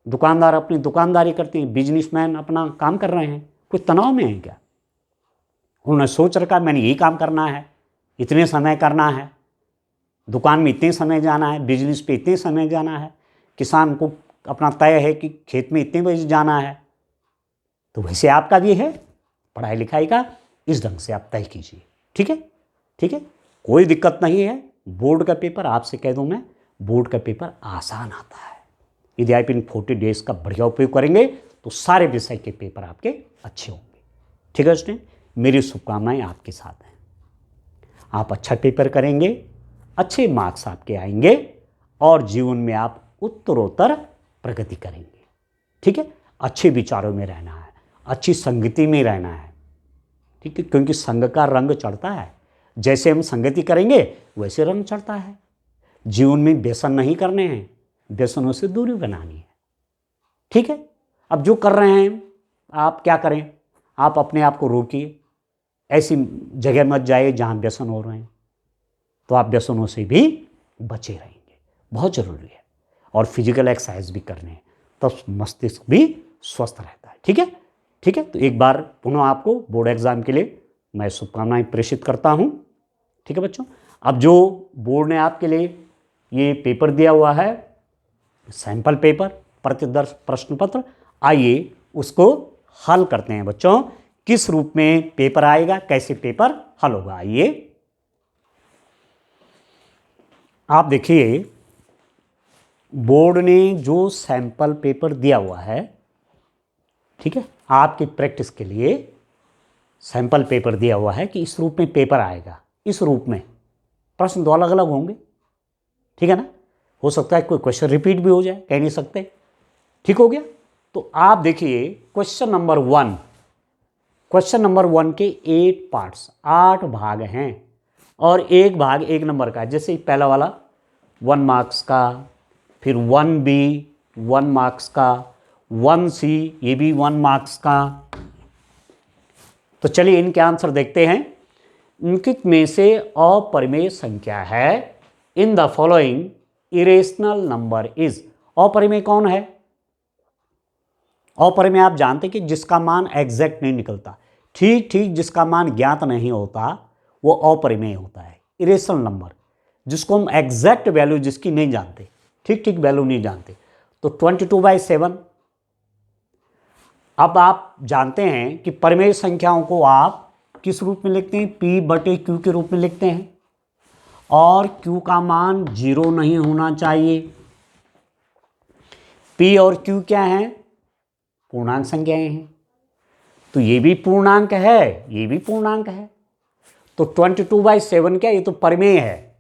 दुकानदार अपनी दुकानदारी करते हैं, बिजनेसमैन अपना काम कर रहे हैं, कोई तनाव में है क्या? उन्होंने सोच रखा मैंने यही काम करना है, इतने समय करना है, दुकान में इतने समय जाना है, बिजनेस पे इतने समय जाना है। किसान को अपना तय है कि खेत में इतने बजे जाना है, तो वैसे आपका भी है पढ़ाई लिखाई का, इस ढंग से आप तय कीजिए। ठीक है, ठीक है, कोई दिक्कत नहीं है। बोर्ड का पेपर आपसे कह दूं मैं, बोर्ड का पेपर आसान आता है। यदि आप इन 40 डेज का बढ़िया उपयोग करेंगे तो सारे विषय के पेपर आपके अच्छे होंगे। ठीक है स्टूडेंट, मेरी शुभकामनाएं आपके साथ हैं। आप अच्छा पेपर करेंगे, अच्छे मार्क्स आपके आएंगे और जीवन में आप उत्तरोत्तर प्रगति करेंगे। ठीक है, अच्छे विचारों में रहना है, अच्छी संगति में रहना है। ठीक है, क्योंकि संग का रंग चढ़ता है, जैसे हम संगति करेंगे वैसे रंग चढ़ता है। जीवन में व्यसन नहीं करने हैं, व्यसनों से दूरी बनानी है। ठीक है, अब जो कर रहे हैं आप क्या करें, आप अपने आप को रोकिए, ऐसी जगह मत जाइए जहाँ व्यसन हो रहे हैं, तो आप व्यसनों से भी बचे रहेंगे, बहुत ज़रूरी है। और फिजिकल एक्सरसाइज भी करने हैं, तब मस्तिष्क भी स्वस्थ रहता है। ठीक है, ठीक है, तो एक बार पुनः आपको बोर्ड एग्जाम के लिए मैं शुभकामनाएं प्रेषित करता हूँ। ठीक है बच्चों, अब जो बोर्ड ने आपके लिए ये पेपर दिया हुआ है, सैंपल पेपर प्रतिदर्श प्रश्न पत्र, आइए उसको हल करते हैं बच्चों। किस रूप में पेपर आएगा, कैसे पेपर हल होगा, आइए आप देखिए। बोर्ड ने जो सैंपल पेपर दिया हुआ है, ठीक है, आपकी प्रैक्टिस के लिए सैंपल पेपर दिया हुआ है कि इस रूप में पेपर आएगा। इस रूप में प्रश्न दो अलग अलग होंगे, ठीक है ना। हो सकता है कोई क्वेश्चन रिपीट भी हो जाए, कह नहीं सकते। ठीक हो गया, तो आप देखिए क्वेश्चन नंबर 1, क्वेश्चन नंबर 1 के 8 पार्ट्स, 8 भाग हैं और एक भाग 1 नंबर का है। जैसे पहला वाला 1 मार्क्स का, फिर 1B 1 मार्क्स का, 1C ये भी 1 मार्क्स का। तो चलिए इनके आंसर देखते हैं। निम्नलिखित में से अपरिमेय संख्या है, in the following irrational number is. अपरिमेय कौन है? अपरिमेय आप जानते कि जिसका मान एग्जैक्ट नहीं निकलता, ठीक ठीक जिसका मान ज्ञात नहीं होता वो अपरिमेय होता है। इरेशनल नंबर जिसको हम एग्जैक्ट वैल्यू जिसकी नहीं जानते, ठीक ठीक वैल्यू नहीं जानते, तो 22/7। अब आप जानते हैं कि परिमेय संख्याओं को आप किस रूप में लिखते हैं? P/Q के रूप में लिखते हैं, और Q का मान 0 नहीं होना चाहिए। P और Q क्या है? पूर्णांक संख्याएं हैं, तो ये भी पूर्णांक है, ये भी पूर्णांक है। तो 22/7 क्या, ये तो परिमेय है,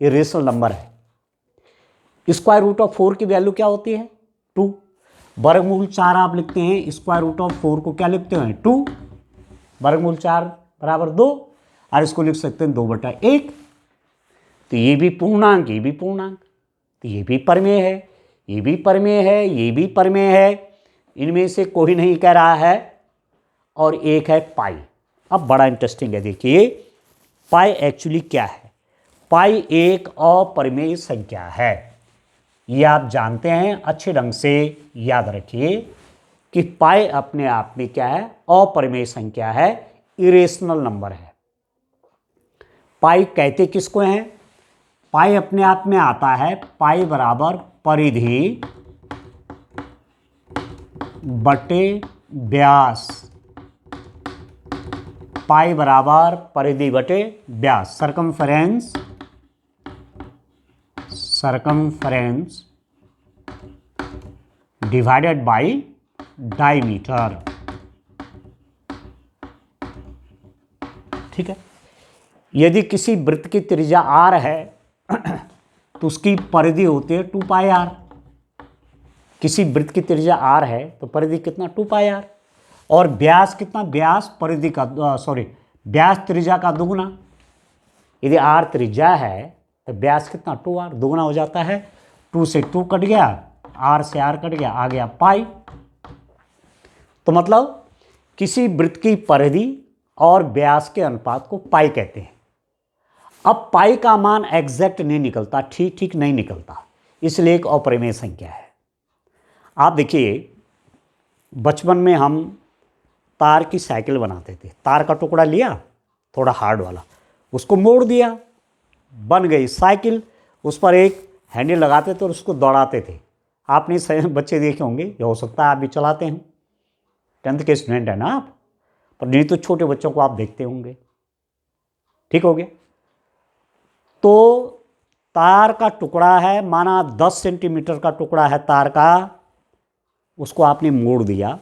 ये रेशनल नंबर है। √4 की वैल्यू क्या होती है? 2। वर्गमूल 4 आप लिखते हैं, √4 को क्या लिखते हैं? 2। वर्गमूल 4 बराबर 2, और इसको लिख सकते हैं 2/1। तो ये भी पूर्णांक, ये भी पूर्णांक, तो ये भी परिमेय है, ये भी परिमेय है, ये भी परिमेय है। इनमें से कोई नहीं कह रहा है। और एक है पाई। अब बड़ा इंटरेस्टिंग है, देखिए पाई एक्चुअली क्या है। पाई एक अपरिमेय संख्या है, ये आप जानते हैं, अच्छे ढंग से याद रखिए कि पाई अपने आप में क्या है? अपरिमेय संख्या है, इरेशनल नंबर है। पाई कहते किसको है? पाई अपने आप में आता है पाई बराबर परिधि बटे व्यास। पाई बराबर परिधि बटे व्यास, सरकमफेरेंस डिवाइडेड बाई डायमीटर। ठीक है, यदि किसी वृत्त की त्रिज्या r है तो उसकी परिधि होती है 2πr। किसी वृत्त की त्रिज्या r है तो परिधि कितना? 2πr। और व्यास कितना? व्यास परिधि का व्यास त्रिज्या का दुगुना। यदि r त्रिज्या है तो व्यास कितना? 2r, दुगुना हो जाता है। 2 से 2 कट गया, r से r कट गया, आ गया पाई। तो मतलब किसी वृत्त की परिधि और व्यास के अनुपात को पाई कहते हैं। अब पाई का मान एग्जैक्ट नहीं निकलता, ठीक ठीक नहीं निकलता, इसलिए एक अपरिमेय संख्या है। आप देखिए बचपन में हम तार की साइकिल बनाते थे। तार का टुकड़ा लिया थोड़ा हार्ड वाला, उसको मोड़ दिया, बन गई साइकिल। उस पर एक हैंडल लगाते थे और उसको दौड़ाते थे, आपने बच्चे देखे होंगे, ये हो सकता है आप भी चलाते हैं, 10th के स्टूडेंट है ना आप, पर नहीं तो छोटे बच्चों को आप देखते होंगे। ठीक हो गया। तो तार का टुकड़ा है, माना 10 सेंटीमीटर का टुकड़ा है तार का, उसको आपने मोड़ दिया,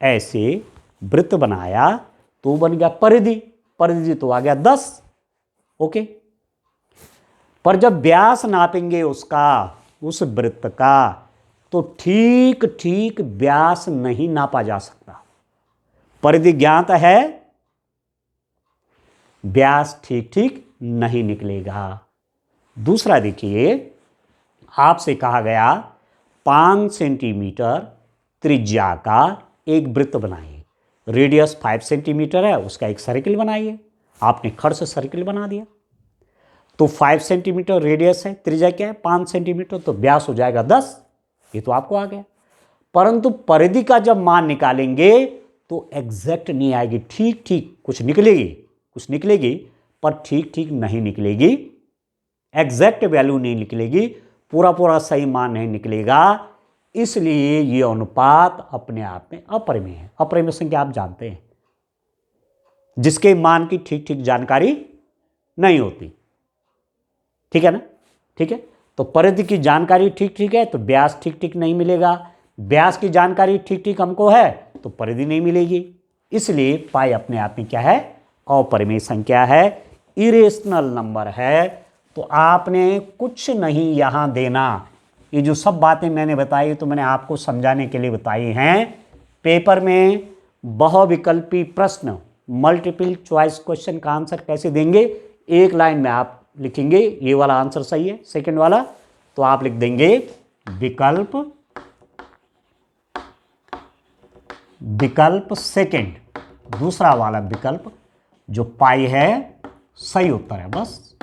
ऐसे वृत्त बनाया तो बन गया परिधि, परिधि तो आ गया 10। ओके। पर जब व्यास नापेंगे उसका, उस वृत्त का, तो ठीक ठीक व्यास नहीं नापा जा सकता। परिधि ज्ञात है, व्यास ठीक ठीक नहीं निकलेगा। दूसरा देखिए, आपसे कहा गया 5 सेंटीमीटर त्रिज्या का एक वृत्त बनाइए, रेडियस 5 सेंटीमीटर है, उसका एक सर्किल बनाइए। आपने खड़ से सर्किल बना दिया, तो 5 सेंटीमीटर रेडियस है, त्रिज्या क्या है 5 सेंटीमीटर, तो व्यास हो जाएगा 10। ये तो आपको आ गया। परंतु परिधि का जब मान निकालेंगे तो एग्जैक्ट नहीं आएगी, ठीक ठीक कुछ निकलेगी, कुछ निकलेगी, पर ठीक ठीक नहीं निकलेगी, एग्जैक्ट वैल्यू नहीं निकलेगी, पूरा पूरा सही मान नहीं निकलेगा। इसलिए ये अनुपात अपने आप में अपरिमेय है। अपरिमेय संख्या आप जानते हैं, जिसके मान की ठीक ठीक जानकारी नहीं होती। ठीक है ना? ठीक है। तो परिधि की जानकारी ठीक ठीक है तो व्यास ठीक ठीक नहीं मिलेगा, व्यास की जानकारी ठीक ठीक हमको है तो परिधि नहीं मिलेगी। इसलिए पाई अपने आप में क्या है? अपरिमेय संख्या है, इरेशनल नंबर है। तो आपने कुछ नहीं यहां देना। ये जो सब बातें मैंने बताई तो मैंने आपको समझाने के लिए बताई हैं। पेपर में बहुविकल्पी प्रश्न, मल्टीपल चॉइस क्वेश्चन का आंसर कैसे देंगे, एक लाइन में आप लिखेंगे ये वाला आंसर सही है, सेकंड वाला, तो आप लिख देंगे विकल्प, विकल्प सेकंड, दूसरा वाला विकल्प जो पाई है सही उत्तर है। बस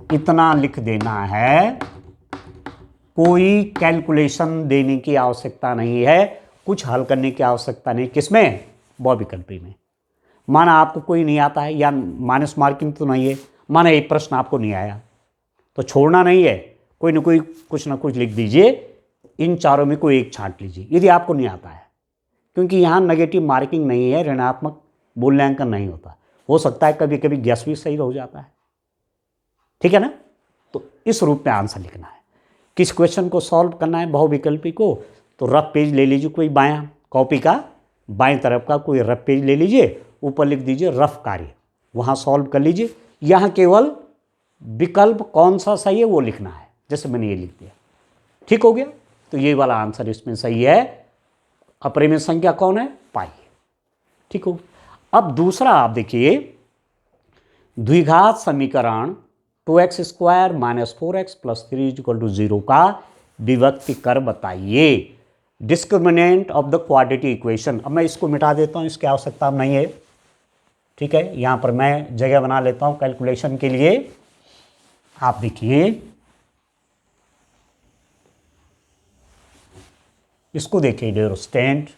इतना लिख देना है, कोई कैलकुलेशन देने की आवश्यकता नहीं है, कुछ हल करने की आवश्यकता नहीं। किसमें? बहुविकल्पी में। माना आपको कोई नहीं आता है या माइनस मार्किंग तो नहीं है, माना एक प्रश्न आपको नहीं आया तो छोड़ना नहीं है, कोई ना कोई कुछ ना कुछ लिख दीजिए, इन चारों में कोई एक छांट लीजिए यदि आपको नहीं आता है, क्योंकि यहाँ नेगेटिव मार्किंग नहीं है, ऋणात्मक मूल्यांकन नहीं होता। हो सकता है कभी कभी गैस भी सही हो जाता है। ठीक है ना? तो इस रूप में आंसर लिखना है। किस क्वेश्चन को सॉल्व करना है बहुविकल्पी को, तो रफ पेज ले लीजिए, कोई बायां कॉपी का बाएं तरफ का कोई रफ पेज ले लीजिए, ऊपर लिख दीजिए रफ कार्य, वहाँ सॉल्व कर लीजिए। यहाँ केवल विकल्प कौन सा सही है वो लिखना है, जैसे मैंने ये लिख दिया। ठीक हो गया? तो ये वाला आंसर इसमें सही है। अपरिमेय संख्या कौन है? पाई। ठीक हो गया। अब दूसरा आप देखिए, द्विघात समीकरण 2x² - 4x + 3 = 0 का विभक्ति कर बताइए। Discriminant of the quadratic equation. अब मैं इसको मिटा देता हूँ, इसकी आवश्यकता नहीं है। ठीक है, यहाँ पर मैं जगह बना लेता हूँ कैलकुलेशन के लिए। आप देखिए, इसको देखिए डियर स्टूडेंट,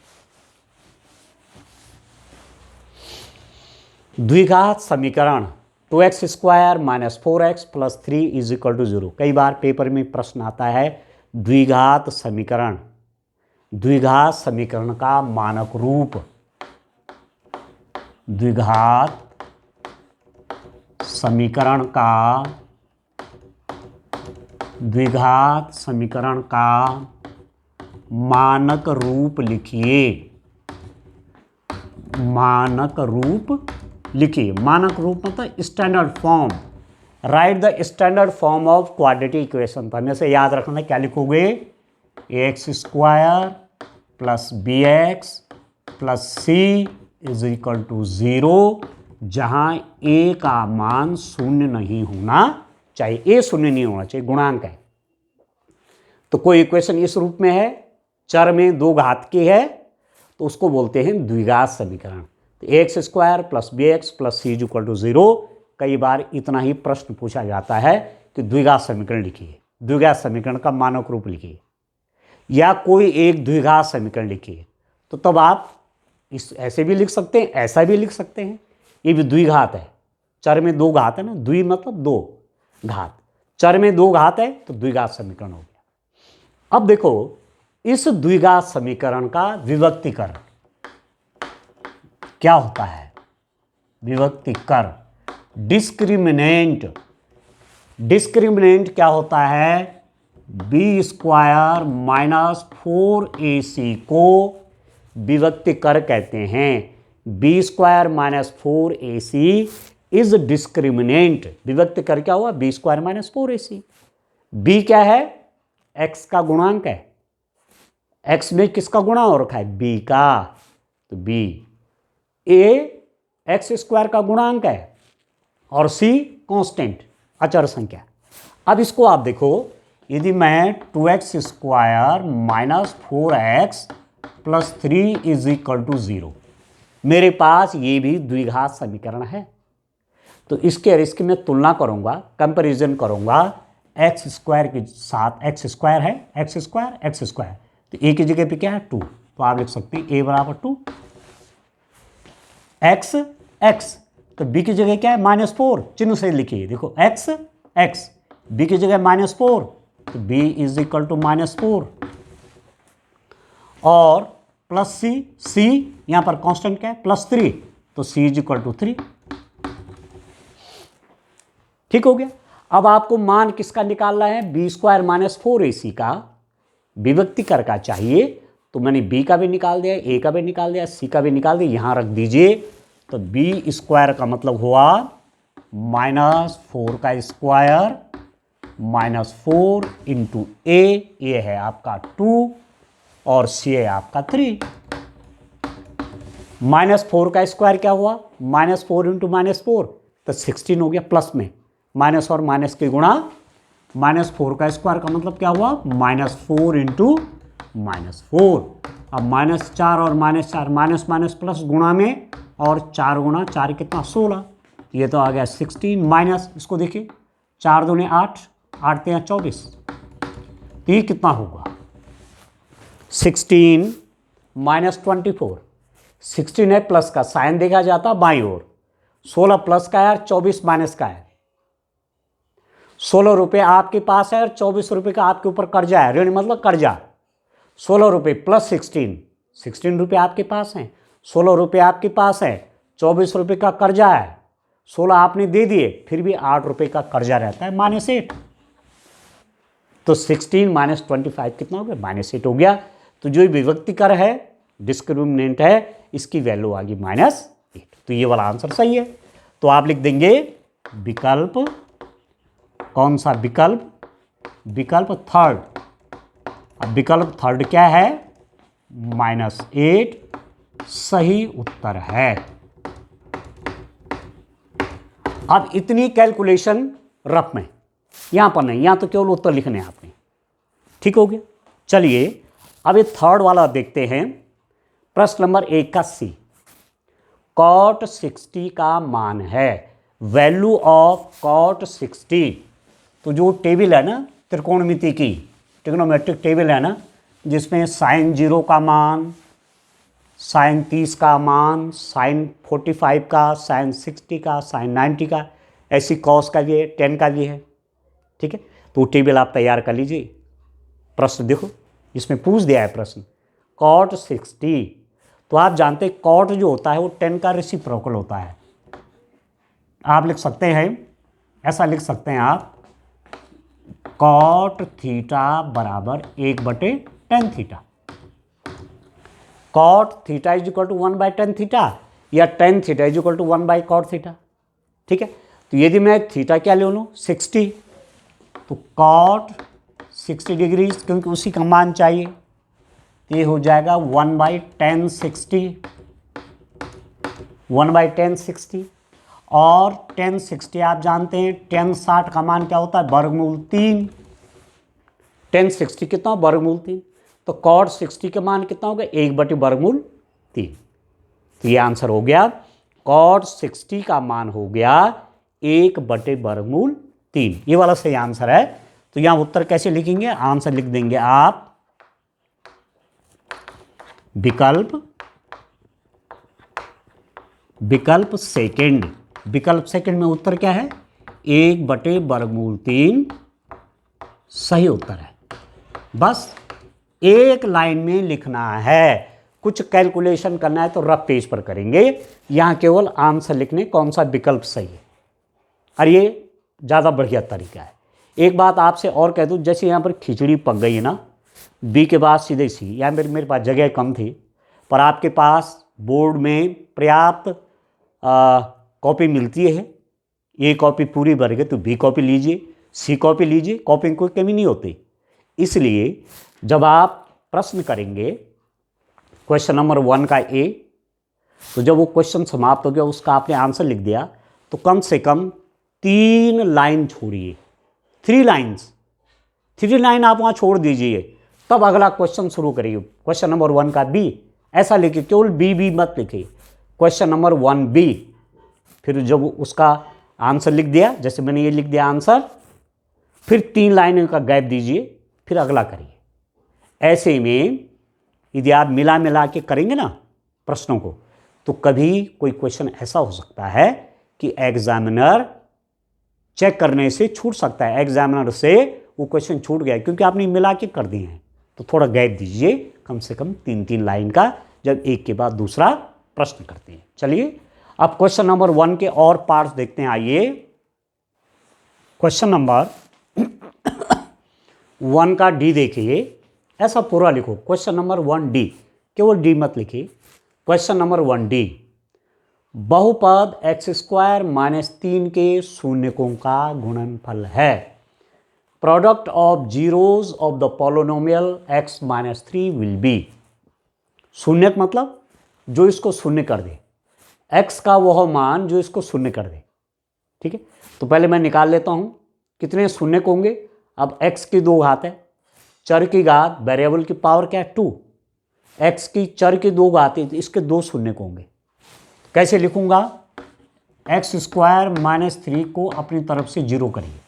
द्विघात समीकरण 2x² - 4x + 3 = 0। कई बार पेपर में प्रश्न आता है द्विघात समीकरण, द्विघात समीकरण का मानक रूप, द्विघात समीकरण का, द्विघात समीकरण का मानक रूप लिखिए, मानक रूप लिखिए। मानक रूप मतलब standard form. Right the standard form of quadratic equation. तो हमें से याद रखना, क्या लिखोगे? x² + bx + c = 0, जहां a का मान शून्य नहीं होना चाहिए, a शून्य नहीं होना चाहिए, गुणांक है। तो कोई इक्वेशन इस रूप में है, चर में 2 घात की है, तो उसको बोलते हैं द्विघात समीकरण। तो x² + bx + c = 0। कई बार इतना ही प्रश्न पूछा जाता है कि द्विघात समीकरण लिखिए, द्विघात समीकरण का मानक रूप लिखिए, या कोई एक द्विघात समीकरण लिखिए। तो तब आप इस ऐसे भी लिख सकते हैं, ऐसा भी लिख सकते हैं। ये भी द्विघात है, चर में 2 घात है ना, द्वि मतलब 2 घात, चर में 2 घात है तो द्विघात समीकरण हो गया। अब देखो इस द्विघात समीकरण का विभक्तीकरण क्या होता है। विभक्तीकरण डिस्क्रिमिनेंट क्या होता है, बी स्क्वायर माइनस 4ac को विभक्तीकर कहते हैं। B square minus 4ac is discriminant. विभक्तीकर क्या हुआ, B square minus 4ac। B क्या है, एक्स का गुणांक है। एक्स में किसका गुणा हो रखा है, बी का, तो बी। ए एक्स स्क्वायर का गुणांक है और सी कांस्टेंट अचर संख्या। अब इसको आप देखो, यदि मैं 2x square minus 4x plus 3 is equal to 0, मेरे पास ये भी द्विघात समीकरण है। तो इसके और इसकी मैं तुलना करूंगा, कंपैरिजन करूंगा एक्स स्क्वायर के साथ। एक्स स्क्वायर है, एक्स स्क्वायर, तो ए की जगह पे क्या है 2, तो आप लिख सकते हैं ए बराबर 2 एक्स, तो बी की जगह क्या है -4, चिन्ह से लिखिए, देखो एक्स, बी की जगह -4, तो बी इज इक्वल टू -4, और प्लस सी यहां पर कांस्टेंट क्या है +3, तो सी इज इक्वल टू 3। ठीक हो गया। अब आपको मान किसका निकालना है, बी स्क्वायर माइनस 4ac का विभक्तीकर का चाहिए। तो मैंने बी का भी निकाल दिया, ए का भी निकाल दिया, सी का भी निकाल दिया, यहां रख दीजिए। तो बी स्क्वायर का मतलब हुआ -4 का स्क्वायर -4 इंटू ए है आपका 2 और सी है आपका 3। -4 का स्क्वायर क्या हुआ, -4 इंटू -4, तो 16 हो गया, प्लस में माइनस और माइनस के गुणा, -4 का स्क्वायर का मतलब क्या हुआ, -4 इंटू -4। अब -4 और -4 माइनस माइनस प्लस गुणा में, और 4 गुणा 4 कितना 16, ये तो आ गया 16 माइनस, इसको देखिए 4 दूने 8, 8 3 24, तो ये कितना होगा 16 माइनस 24। 16 है, प्लस का साइन देखा जाता बाईं ओर, 16 प्लस का है और 24 माइनस का है। 16 रुपये आपके पास है और 24 रुपये का आपके ऊपर कर्जा है, ऋण मतलब कर्जा। 16 रुपये प्लस 16 रुपये आपके पास हैं, 16 रुपये आपके पास है, 24 रुपये का कर्जा है, 16 आपने दे दिए, फिर भी 8 रुपये का कर्जा रहता है -8। तो 16 माइनस 25 कितना हो गया, -8 हो गया। तो जो विभक्तिकर है, डिस्क्रिमिनेंट है, इसकी वैल्यू आ गई -8। तो ये वाला आंसर सही है। तो आप लिख देंगे विकल्प, कौन सा विकल्प, विकल्प थर्ड। अब विकल्प थर्ड क्या है, -8 सही उत्तर है। अब इतनी कैलकुलेशन रफ में, यहां पर नहीं, यहां तो केवल उत्तर लिखने हैं आपने। ठीक हो गया। चलिए अब ये थर्ड वाला देखते हैं, प्रश्न नंबर 1 का सी। cot 60 का मान है, वैल्यू ऑफ cot 60। तो जो टेबल है ना त्रिकोणमिति की, ट्रिग्नोमेट्रिक टेबल है ना, जिसमें sin 0 का मान, sin 30 का मान, sin 45 का, sin 60 का, sin 90 का, ऐसी cos का भी है, tan का भी है। ठीक है, तो टेबल आप तैयार कर लीजिए। प्रश्न देखो, इसमें पूछ दिया है प्रश्न cot 60। तो आप जानते हैं cot जो होता है वो tan का रेसिप्रोकल होता है। आप लिख सकते हैं, ऐसा लिख सकते हैं आप, cot थीटा बराबर 1/tan theta. cot theta is equal to 1/tan theta, या tan theta is equal to 1/cot theta. ठीक है, तो यदि मैं थीटा क्या ले लूँ 60, तो cot 60 डिग्री, क्योंकि उसी का मान चाहिए, ये हो जाएगा 1/tan 60, 1/tan 60। और tan 60 आप जानते हैं, tan 60 का मान क्या होता है, वर्गमूल 3। tan 60 कितना, वर्गमूल 3। तो cot 60 का मान कितना होगा, 1/वर्गमूल 3। तो ये आंसर हो गया, cot 60 का मान हो गया 1/वर्गमूल 3। ये वाला सही आंसर है। तो यहां उत्तर कैसे लिखेंगे, आंसर लिख देंगे आप विकल्प सेकंड। विकल्प सेकंड में उत्तर क्या है, 1/वर्गमूल 3 सही उत्तर है। बस एक लाइन में लिखना है। कुछ कैलकुलेशन करना है तो रफ पेज पर करेंगे, यहाँ केवल आंसर लिखने कौन सा विकल्प सही है, और ये ज़्यादा बढ़िया तरीका है। एक बात आपसे और कह दूँ, जैसे यहाँ पर खिचड़ी पक गई है ना, बी के बाद सीधे सी, यहाँ मेरे पास जगह कम थी, पर आपके पास बोर्ड में पर्याप्त कॉपी मिलती है। ए कॉपी पूरी भर गई तो बी कॉपी लीजिए, सी कॉपी लीजिए, कॉपी में कोई कमी नहीं होती। इसलिए जब आप प्रश्न करेंगे क्वेश्चन नंबर 1 का ए, तो जब वो क्वेश्चन समाप्त हो गया, उसका आपने आंसर लिख दिया, तो कम से कम 3 लाइन छोड़िए, 3 लाइन्स, 3 लाइन आप वहाँ छोड़ दीजिए, तब अगला क्वेश्चन शुरू करिए। क्वेश्चन नंबर 1 का बी ऐसा लिखिए, केवल बी मत लिखिए, क्वेश्चन नंबर 1 बी। फिर जब उसका आंसर लिख दिया, जैसे मैंने ये लिख दिया आंसर, फिर 3 लाइन का गैप दीजिए, फिर अगला करिए। ऐसे में यदि आप मिला के करेंगे ना प्रश्नों को, तो कभी कोई क्वेश्चन ऐसा हो सकता है कि एग्जामिनर चेक करने से छूट सकता है, एग्जामिनर से वो क्वेश्चन छूट गया क्योंकि आपने मिला के कर दिए हैं। तो थोड़ा गैप दीजिए, कम से कम 3 लाइन का, जब एक के बाद दूसरा प्रश्न करते हैं। चलिए अब क्वेश्चन नंबर 1 के और पार्ट्स देखते हैं। आइए क्वेश्चन नंबर 1 का डी देखिए, ऐसा पूरा लिखो, क्वेश्चन नंबर 1 डी, केवल डी मत लिखिए। क्वेश्चन नंबर 1 डी, बहुपद x² - 3 के शून्यकों का गुणनफल है। Product of zeros of the polynomial x - 3 will be. शून्यक मतलब जो इसको शून्य कर दे, x का वह मान जो इसको शून्य कर दे। ठीक है, तो पहले मैं निकाल लेता हूं कितने शून्यक होंगे। अब x की 2 घात है, चर की घात, वेरिएबल की पावर क्या है 2, x की चर की 2 घात है, तो इसके 2 शून्यक होंगे। कैसे लिखूंगा, x² - 3 को अपनी तरफ से 0 करिए।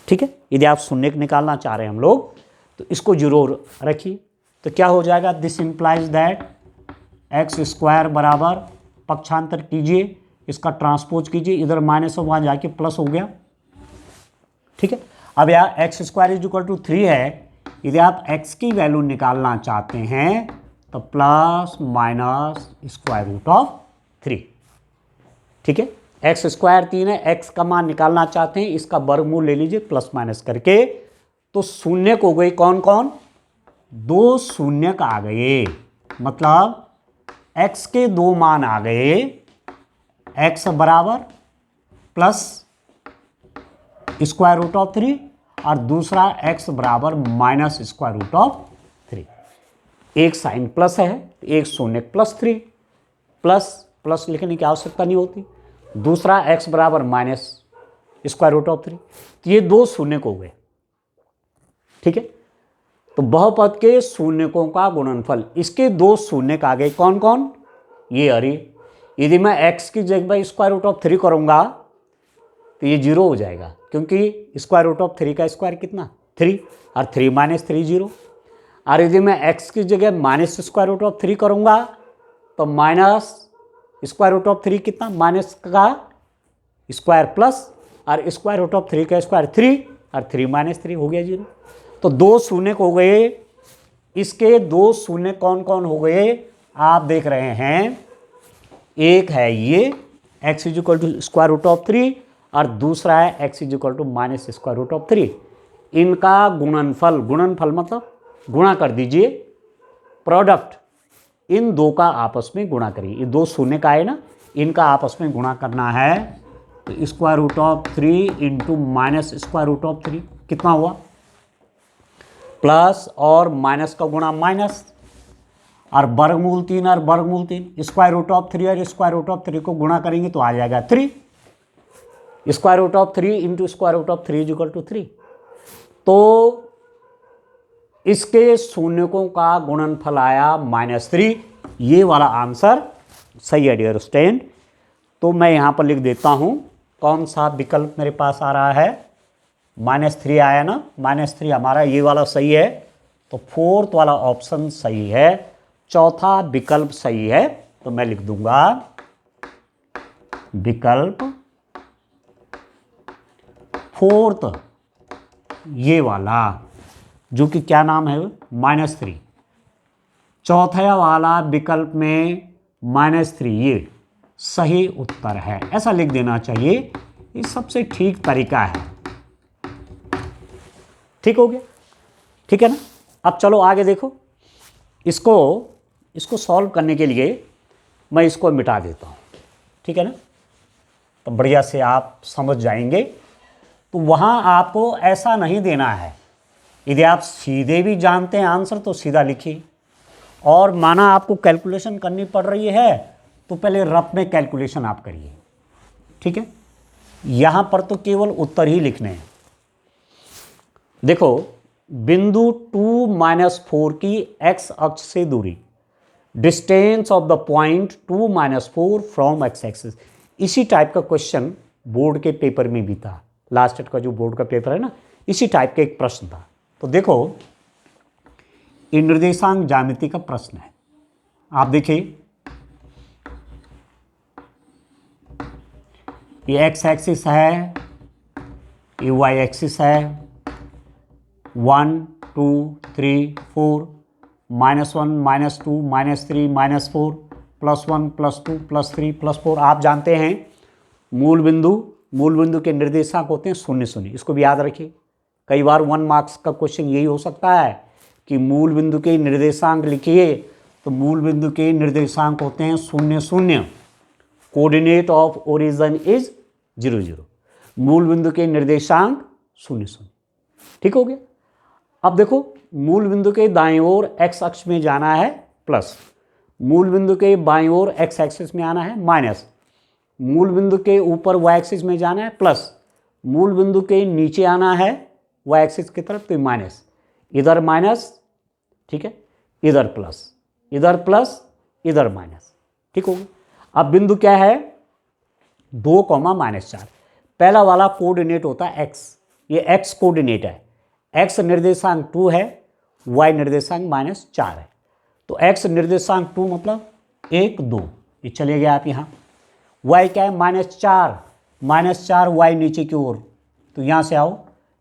ठीक है, यदि आप शून्यक निकालना चाह रहे हैं हम लोग, तो इसको 0 रखिए, तो क्या हो जाएगा, दिस इंप्लाइज दैट x² बराबर, पक्षांतर कीजिए, इसका ट्रांसपोज कीजिए, इधर माइनस और वहाँ जाके प्लस हो गया। ठीक है, अब यहाँ x² = 3 है, यदि आप x की वैल्यू निकालना चाहते हैं तो प्लस माइनस √3। ठीक है, x² 3 है, x का मान निकालना चाहते हैं, इसका वर्गमूल ले लीजिए प्लस माइनस करके, तो शून्यक हो गई कौन कौन, 2 शून्यक आ गए, मतलब x के 2 मान आ गए, x बराबर प्लस √3 और दूसरा x बराबर माइनस √3। एक साइन प्लस है, एक शून्य +3, प्लस लिखने की आवश्यकता नहीं होती, दूसरा x बराबर माइनस √3, तो ये 2 शून्यक हो गए। ठीक है, तो बहुपद के शून्यकों का गुणनफल, इसके 2 शून्यक आ गए, कौन कौन, ये अरे, यदि मैं x की जगह √3 करूंगा तो ये 0 हो जाएगा, क्योंकि √3 का स्क्वायर कितना 3, और 3 - 3 0, और यदि मैं x की जगह -√3 करूंगा तो माइनस √3 कितना, माइनस का स्क्वायर प्लस, और √3 का स्क्वायर 3, और 3 - 3 हो गया 0। तो 2 शून्यक हो गए, इसके 2 शून्य कौन कौन हो गए आप देख रहे हैं, एक है ये x √3 और दूसरा है x -√3। इनका गुणनफल, गुणनफल मतलब गुणा कर दीजिए, प्रोडक्ट इन 2 का आपस में गुणा करिए, ये 2 शून्य का है ना, इनका आपस में गुणा करना है, तो √3 × -√3 कितना हुआ, प्लस और माइनस का गुणा माइनस, और वर्गमूल 3 और वर्गमूल 3, √3 और √3 को गुणा करेंगे तो आ जाएगा 3, √3 × √3 = 3। तो इसके शून्यकों का गुणनफल आया -3, ये वाला आंसर सही है डियर स्टूडेंट। तो मैं यहाँ पर लिख देता हूँ कौन सा विकल्प मेरे पास आ रहा है, -3 आया ना, -3 हमारा ये वाला सही है, तो 4th वाला ऑप्शन सही है, चौथा विकल्प सही है, तो मैं लिख दूंगा विकल्प 4th ये वाला जो कि क्या नाम है, -3। चौथा वाला विकल्प में -3 ये सही उत्तर है, ऐसा लिख देना चाहिए। ये सबसे ठीक तरीका है। ठीक हो गया, ठीक है ना। अब चलो आगे देखो, इसको सॉल्व करने के लिए मैं इसको मिटा देता हूँ, ठीक है ना, तो बढ़िया से आप समझ जाएंगे। तो वहाँ आपको ऐसा नहीं देना है। यदि आप सीधे भी जानते हैं आंसर तो सीधा लिखिए, और माना आपको कैलकुलेशन करनी पड़ रही है तो पहले रफ में कैलकुलेशन आप करिए, ठीक है। यहाँ पर तो केवल उत्तर ही लिखने हैं। देखो, बिंदु 2-4 की x अक्ष से दूरी, distance of the point 2-4 from x axis. इसी टाइप का क्वेश्चन बोर्ड के पेपर में भी था, लास्ट का जो बोर्ड का पेपर है ना, इसी टाइप का एक प्रश्न था। तो देखो, ये निर्देशांक ज्यामिति का प्रश्न है। आप देखिए, ये x एक्सिस है, ये y एक्सिस है, 1 2 3 4, -1 -2 -3 -4 +1 +2 +3 +4। आप जानते हैं मूल बिंदु के निर्देशांक होते हैं 0 0। इसको भी याद रखिए। कई बार 1 मार्क्स का क्वेश्चन यही हो सकता है कि मूल बिंदु के निर्देशांक लिखिए, तो मूल बिंदु के निर्देशांक होते हैं 0 0। Coordinate of origin is 0 0। मूल बिंदु के निर्देशांक 0 0। ठीक हो गया। अब देखो, मूल बिंदु के दाईं ओर x अक्ष में जाना है प्लस, मूल बिंदु के बाईं ओर x एक्सिस में आना है माइनस, मूल बिंदु के ऊपर y एक्सिस में जाना है प्लस, मूल बिंदु के नीचे आना है y एक्सिस की तरफ तो माइनस, इधर माइनस, ठीक है, इधर प्लस, इधर प्लस, इधर माइनस। ठीक हो गया। अब बिंदु क्या है, 2, -4। पहला वाला कोऑर्डिनेट होता है x, ये x कोऑर्डिनेट है, x निर्देशांक 2 है, y निर्देशांक -4 है। तो x निर्देशांक 2 मतलब 1 2, ये चले गए आप यहाँ। y क्या है, -4, -4 y नीचे की ओर, तो यहाँ से आओ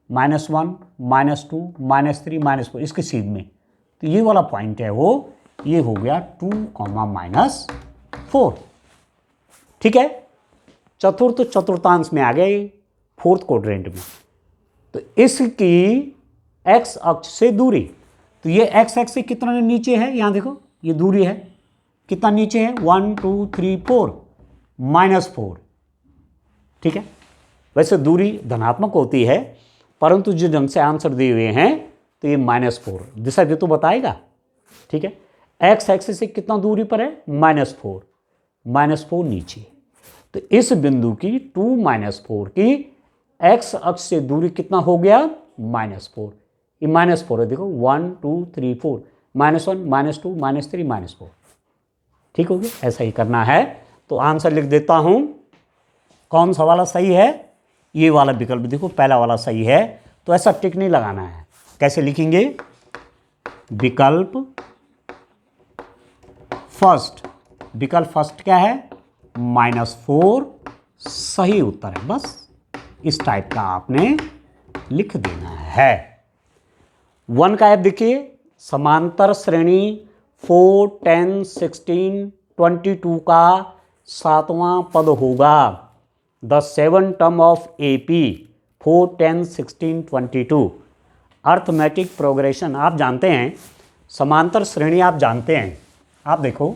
-1 -2 -3 -4 इसके सीध में, तो ये वाला पॉइंट है वो, ये हो गया 2, -4। ठीक है। चतुर्थ चतुर्थांश में आ गए, फोर्थ क्वाड्रेंट में। तो इसकी x अक्ष से दूरी, तो ये x अक्ष से कितना नीचे है, यहाँ देखो ये दूरी है, कितना नीचे है, 1 2 3 4 -4। ठीक है। वैसे दूरी धनात्मक होती है, परंतु जिस ढंग से आंसर दिए हुए हैं तो ये -4 दिशा भी तो बताएगा। ठीक है। x एक्सिस से कितना दूरी पर है, -4 नीचे। तो इस बिंदु की 2 -4 की x अक्ष से दूरी कितना हो गया, -4। ये -4 है, देखो 1 2 3 4, -1 -2 -3 -4। ठीक हो गया। ऐसा ही करना है। तो आंसर लिख देता हूं, कौन सा वाला सही है, ये वाला विकल्प देखो, पहला वाला सही है। तो ऐसा टिक नहीं लगाना है। कैसे लिखेंगे, विकल्प फर्स्ट, विकल्प फर्स्ट क्या है, -4 सही उत्तर है। बस इस टाइप का आपने लिख देना है। 1 का ऐप देखिए, समांतर श्रेणी 4 10 16 22 का 7वां पद होगा। The 7 term of AP 4 10 16 22। Arithmetic progression आप जानते हैं, समांतर श्रेणी आप जानते हैं। आप देखो,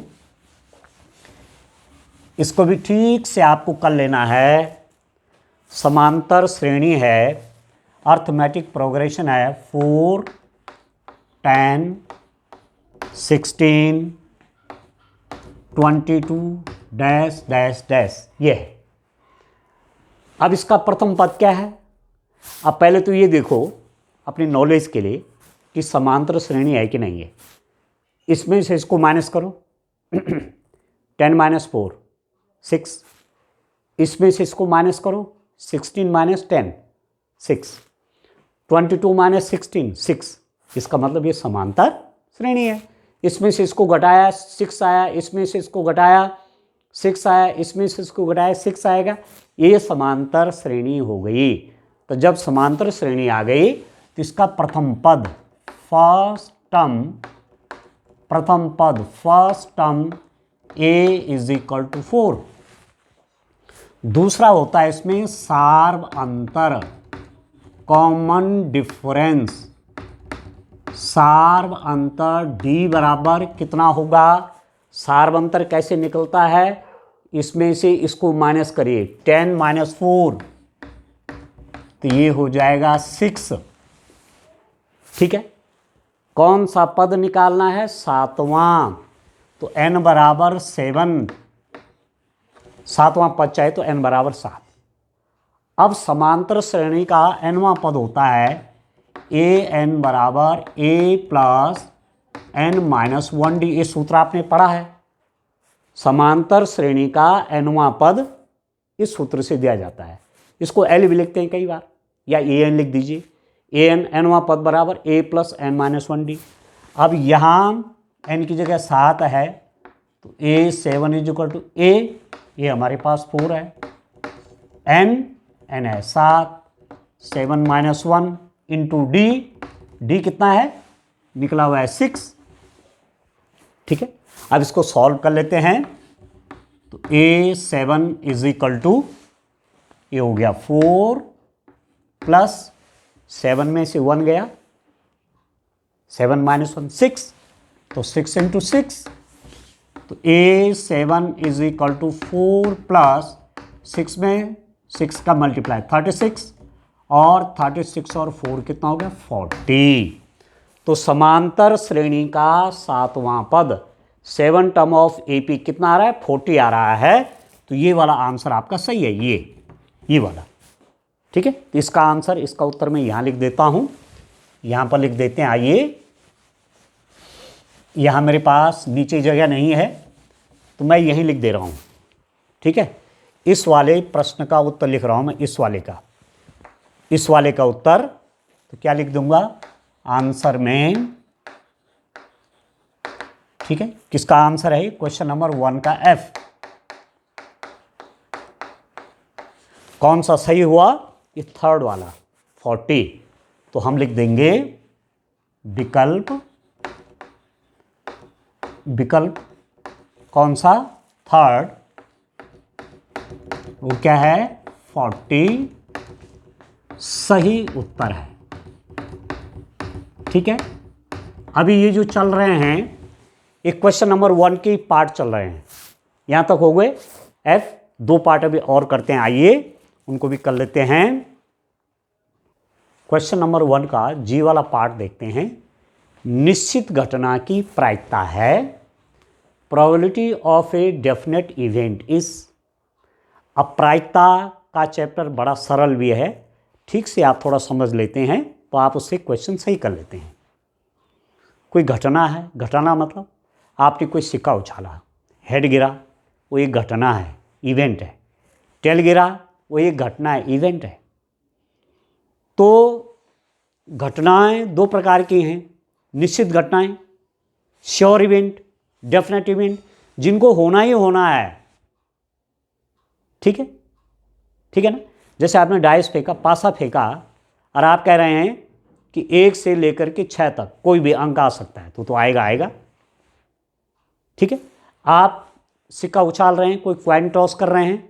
इसको भी ठीक से आपको कर लेना है। समांतर श्रेणी है, अर्थमेटिक प्रोग्रेशन है 4 10 16 22 डैश डैश डैश, ये है। अब इसका प्रथम पद क्या है। अब पहले तो ये देखो अपनी नॉलेज के लिए कि समांतर श्रेणी है कि नहीं है। इसमें से इसको माइनस करो 10 - 4 6, इसमें से इसको माइनस करो 16 - 10 6, 22 - 16 6। इसका मतलब ये समांतर श्रेणी है। इसमें से इसको घटाया 6 आया, इसमें से इसको घटाया 6 आया, इसमें से इसको घटाया 6 आएगा, ये समांतर श्रेणी हो गई। तो जब समांतर श्रेणी आ गई तो इसका प्रथम पद फर्स्ट टर्म, प्रथम पद first term a is equal to 4। दूसरा होता है इसमें सार्व अंतर, कॉमन डिफरेंस, सार्व अंतर d बराबर कितना होगा, सार्व अंतर कैसे निकलता है, इसमें से इसको माइनस करिए, 10 - 4 तो ये हो जाएगा 6। ठीक है, कौन सा पद निकालना है, सातवां, तो n बराबर 7, सातवां पद चाहे तो n बराबर 7। अब समांतर श्रेणी का nवां पद होता है a n बराबर a plus n minus 1d, ये सूत्र आपने पढ़ा है। समांतर श्रेणी का nवां पद इस सूत्र से दिया जाता है, इसको l भी लिखते हैं कई बार, या an लिख दीजिए, an nवां पद बराबर a plus n minus 1d। अब यहाँ n की जगह 7 है तो a7 is equal to a, ये हमारे पास 4 है, n है 7, 7 - 1 इंटू d कितना है, निकला हुआ है 6। ठीक है, अब इसको सॉल्व कर लेते हैं, तो a7 इज इक्वल टू, ये हो गया 4 प्लस 7 में से 1 गया, 7 - 1 6, तो 6 इंटू 6, तो a7 is equal to 4 plus 6 में 6 का मल्टीप्लाई 36, और 36 और 4 कितना हो गया 40। तो समांतर श्रेणी का सातवां पद 7 टर्म ऑफ AP कितना आ रहा है, 40 आ रहा है। तो ये वाला आंसर आपका सही है, ये वाला। ठीक है, तो इसका आंसर, इसका उत्तर मैं यहां लिख देता हूं, यहां पर लिख देते हैं। आइए, यहां मेरे पास नीचे जगह नहीं है तो मैं यहीं लिख दे रहा हूं। ठीक है, इस वाले प्रश्न का उत्तर लिख रहा हूं मैं, इस वाले का उत्तर, तो क्या लिख दूंगा आंसर में। ठीक है, किसका आंसर है, क्वेश्चन नंबर 1 का F। कौन सा सही हुआ, ये थर्ड वाला 40। तो हम लिख देंगे विकल्प कौन सा, थर्ड, वो क्या है 40 सही उत्तर है। ठीक है, अभी ये जो चल रहे हैं, एक क्वेश्चन नंबर 1 के पार्ट चल रहे हैं, यहां तक हो गए। F 2 पार्ट अभी और करते हैं, आइए उनको भी कर लेते हैं। क्वेश्चन नंबर 1 का G वाला पार्ट देखते हैं। निश्चित घटना की प्रायिकता है, probability of a definite event is. अब प्रायिकता का चैप्टर बड़ा सरल भी है, ठीक से आप थोड़ा समझ लेते हैं तो आप उससे क्वेश्चन सही कर लेते हैं। कोई घटना है, घटना मतलब आपने कोई सिक्का उछाला, हेड गिरा, वो एक घटना है, इवेंट है। टेल गिरा, वो एक घटना है, इवेंट है। तो घटनाएं 2 प्रकार की हैं, निश्चित घटनाएं, श्योर इवेंट, डेफिनेट इवेंट, जिनको होना ही होना है। ठीक है ना, जैसे आपने डाइस फेंका, पासा फेंका, और आप कह रहे हैं कि 1 से लेकर के 6 तक कोई भी अंक आ सकता है, तो आएगा। ठीक है, आप सिक्का उछाल रहे हैं, कोई क्वाइन टॉस कर रहे हैं,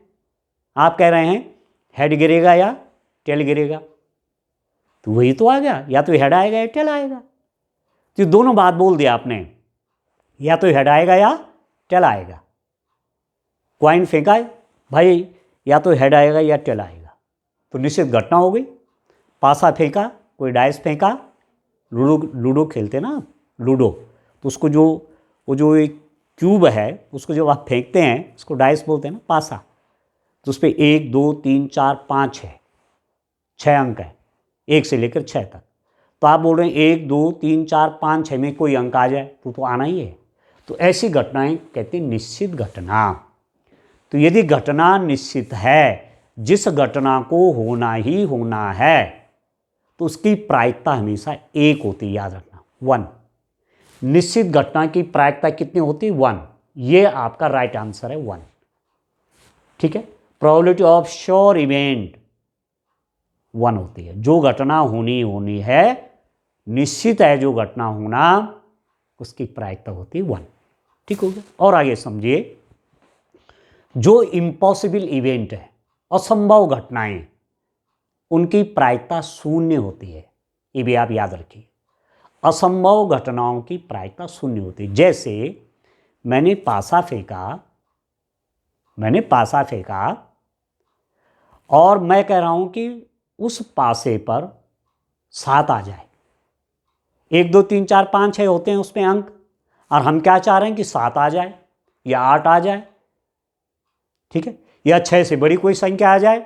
आप कह रहे हैं हेड गिरेगा या टेल गिरेगा, तो वही तो आ गया, या तो हेड आएगा या टेल आएगा। तो दोनों बात बोल दिया आपने, या तो हेड आएगा या टेल आएगा। क्वाइन फेंका है भाई, या तो हेड आएगा या टेल आएगा, तो निश्चित घटना हो गई। पासा फेंका, कोई डाइस फेंका, लूडो खेलते ना लूडो, तो उसको वो जो एक क्यूब है, उसको जब आप फेंकते हैं, उसको डाइस बोलते हैं ना, पासा, तो उस पर 1 2 3 4 5 है, 6 अंक है, 1 से लेकर 6 तक। तो आप बोल रहे हैं 1 2 3 4 5 6 में कोई अंक आ जाए तो आना ही है। तो ऐसी घटनाएं कहते हैं निश्चित घटना। तो यदि घटना निश्चित है, जिस घटना को होना ही होना है, तो उसकी प्रायिकता हमेशा 1 होती है, याद रखना 1। निश्चित घटना की प्रायिकता कितनी होती है, 1। ये आपका राइट आंसर है 1। ठीक है, प्रोबेबिलिटी ऑफ श्योर इवेंट 1 होती है, जो घटना होनी है निश्चित है जो घटना होना उसकी प्रायिकता होती है 1। ठीक हो गया। और आगे समझिए, जो इम्पॉसिबल इवेंट है, असंभव घटनाएं, उनकी प्रायिकता 0 होती है। ये भी आप याद रखिए, असंभव घटनाओं की प्रायिकता 0 होती है। जैसे मैंने पासा फेंका और मैं कह रहा हूं कि उस पासे पर 7 आ जाए। 1 2 3 4 5 6 होते हैं उसमें अंक, और हम क्या चाह रहे हैं कि 7 आ जाए या 8 आ जाए। ठीक है, या 6 से बड़ी कोई संख्या आ जाए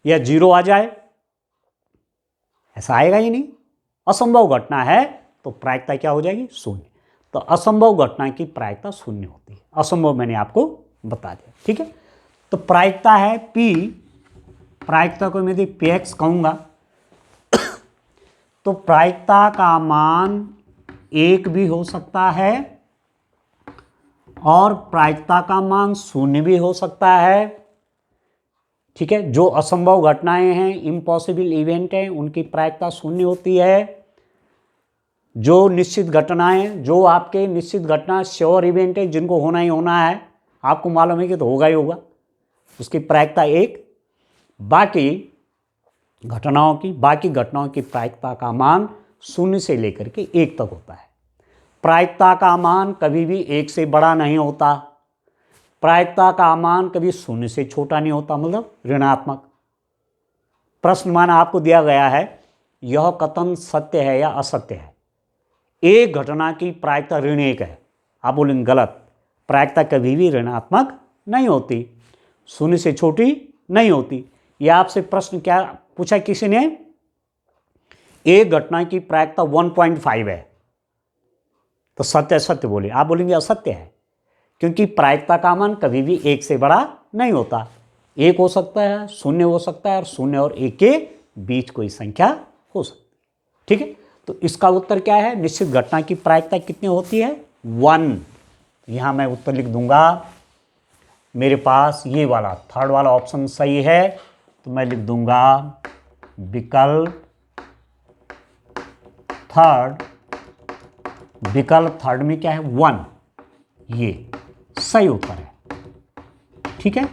या 0 आ जाए। ऐसा आएगा ही नहीं। असंभव घटना है तो प्रायिकता क्या हो जाएगी? 0। तो असंभव घटना की प्रायिकता 0 होती है। असंभव मैंने आपको बता दिया। ठीक है, तो प्रायिकता है P, प्रायिकता को मैं यदि Px कहूंगा तो प्रायिकता का मान 1 भी हो सकता है और प्रायिकता का मान 0 भी हो सकता है। ठीक है, जो असंभव घटनाएं हैं, इम्पॉसिबल इवेंट हैं, उनकी प्रायिकता 0 होती है। जो निश्चित घटनाएं, जो आपके निश्चित घटना श्योर इवेंट है, जिनको होना ही होना है, आपको मालूम है कि तो होगा ही होगा, उसकी प्रायिकता 1। बाकी घटनाओं की प्रायिकता का मान 0 से लेकर के 1 तक होता है। प्रायिकता का मान कभी भी 1 से बड़ा नहीं होता। प्रायिकता का मान कभी 0 से छोटा नहीं होता, मतलब ऋणात्मक। प्रश्न मान आपको दिया गया है, यह कथन सत्य है या असत्य है। एक घटना की प्रायिकता ऋण 1 है, आप बोलेंगे गलत। प्रायिकता कभी भी ऋणात्मक नहीं होती, 0 से छोटी नहीं होती। यह आपसे प्रश्न क्या पूछा किसी ने? एक घटना की प्रायिकता 1.5 है, तो सत्य सत्य बोले, आप बोलेंगे असत्य है, क्योंकि प्रायिकता का मान कभी भी 1 से बड़ा नहीं होता। 1 हो सकता है, 0 हो सकता है, और 0 और 1 के बीच कोई संख्या हो सकती है। ठीक है, तो इसका उत्तर क्या है? निश्चित घटना की प्रायिकता कितनी होती है? 1। यहां मैं उत्तर लिख दूंगा, मेरे पास ये वाला थर्ड वाला ऑप्शन सही है, तो मैं लिख दूंगा विकल्प थर्ड में क्या है? 1। ये सही उत्तर है। ठीक है,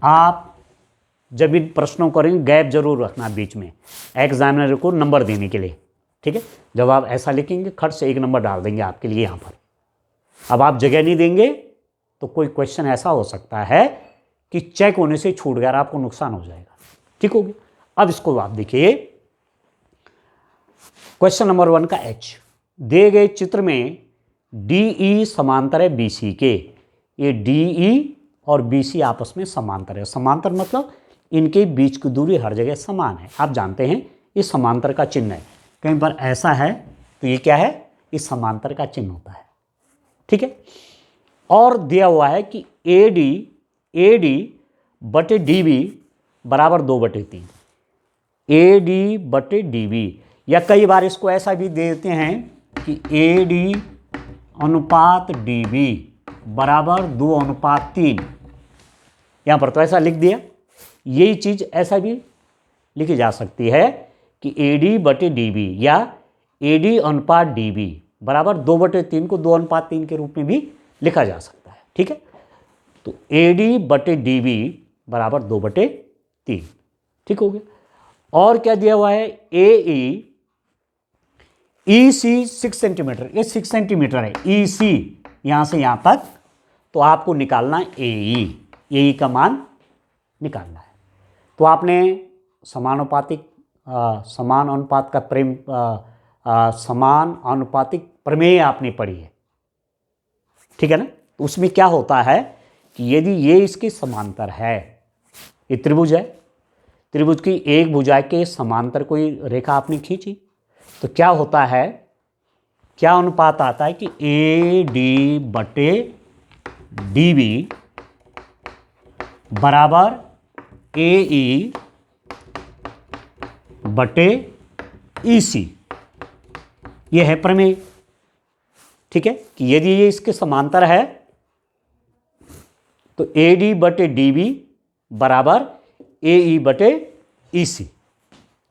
आप जब इन प्रश्नों को करेंगे गैप जरूर रखना बीच में, एग्जामिनर को नंबर देने के लिए। ठीक है, जब आप ऐसा लिखेंगे खट से 1 नंबर डाल देंगे आपके लिए यहां पर। अब आप जगह नहीं देंगे तो कोई क्वेश्चन ऐसा हो सकता है कि चेक होने से छूट गया, आपको नुकसान हो जाएगा। ठीक हो गया। अब इसको आप देखिए, क्वेश्चन नंबर 1 का H, दिए गए चित्र में DE समांतर है BC के। ये DE और BC आपस में समांतर है। समांतर मतलब इनके बीच की दूरी हर जगह समान है। आप जानते हैं ये समांतर का चिन्ह है। कहीं पर ऐसा है तो ये क्या है? इस समांतर का चिन्ह होता है। ठीक है, और दिया हुआ है कि AD बटे DB बराबर 2/3। AD बटे DB, या कई बार इसको ऐसा भी दे देते हैं कि AD अनुपात DB बराबर 2/3। यहां पर तो ऐसा लिख दिया। यही चीज ऐसा भी लिखी जा सकती है कि AD बटे DB या AD अनुपात DB बराबर 2/3 को 2/3 के रूप में भी लिखा जा सकता है। ठीक है, तो AD बटे DB बराबर 2/3। ठीक हो गया। और क्या दिया हुआ है? EC 6 सेंटीमीटर, ये 6 सेंटीमीटर है। EC यहां से यहां तक, तो आपको निकालना है AE का मान निकालना है। तो आपने समान अनुपातिक प्रमेय आपने पढ़ी है। ठीक है ना? तो उसमें क्या होता है कि यदि ये इसके समांतर है, ये त्रिभुज है, त्रिभुज की एक भुजा के समांतर कोई रेखा आपने खींची, तो क्या होता है, क्या अनुपात आता है कि AD बटे DB बराबर AE बटे EC। यह है प्रमेय। ठीक है, कि यदि ये इसके समांतर है तो AD बटे DB बराबर AE बटे EC।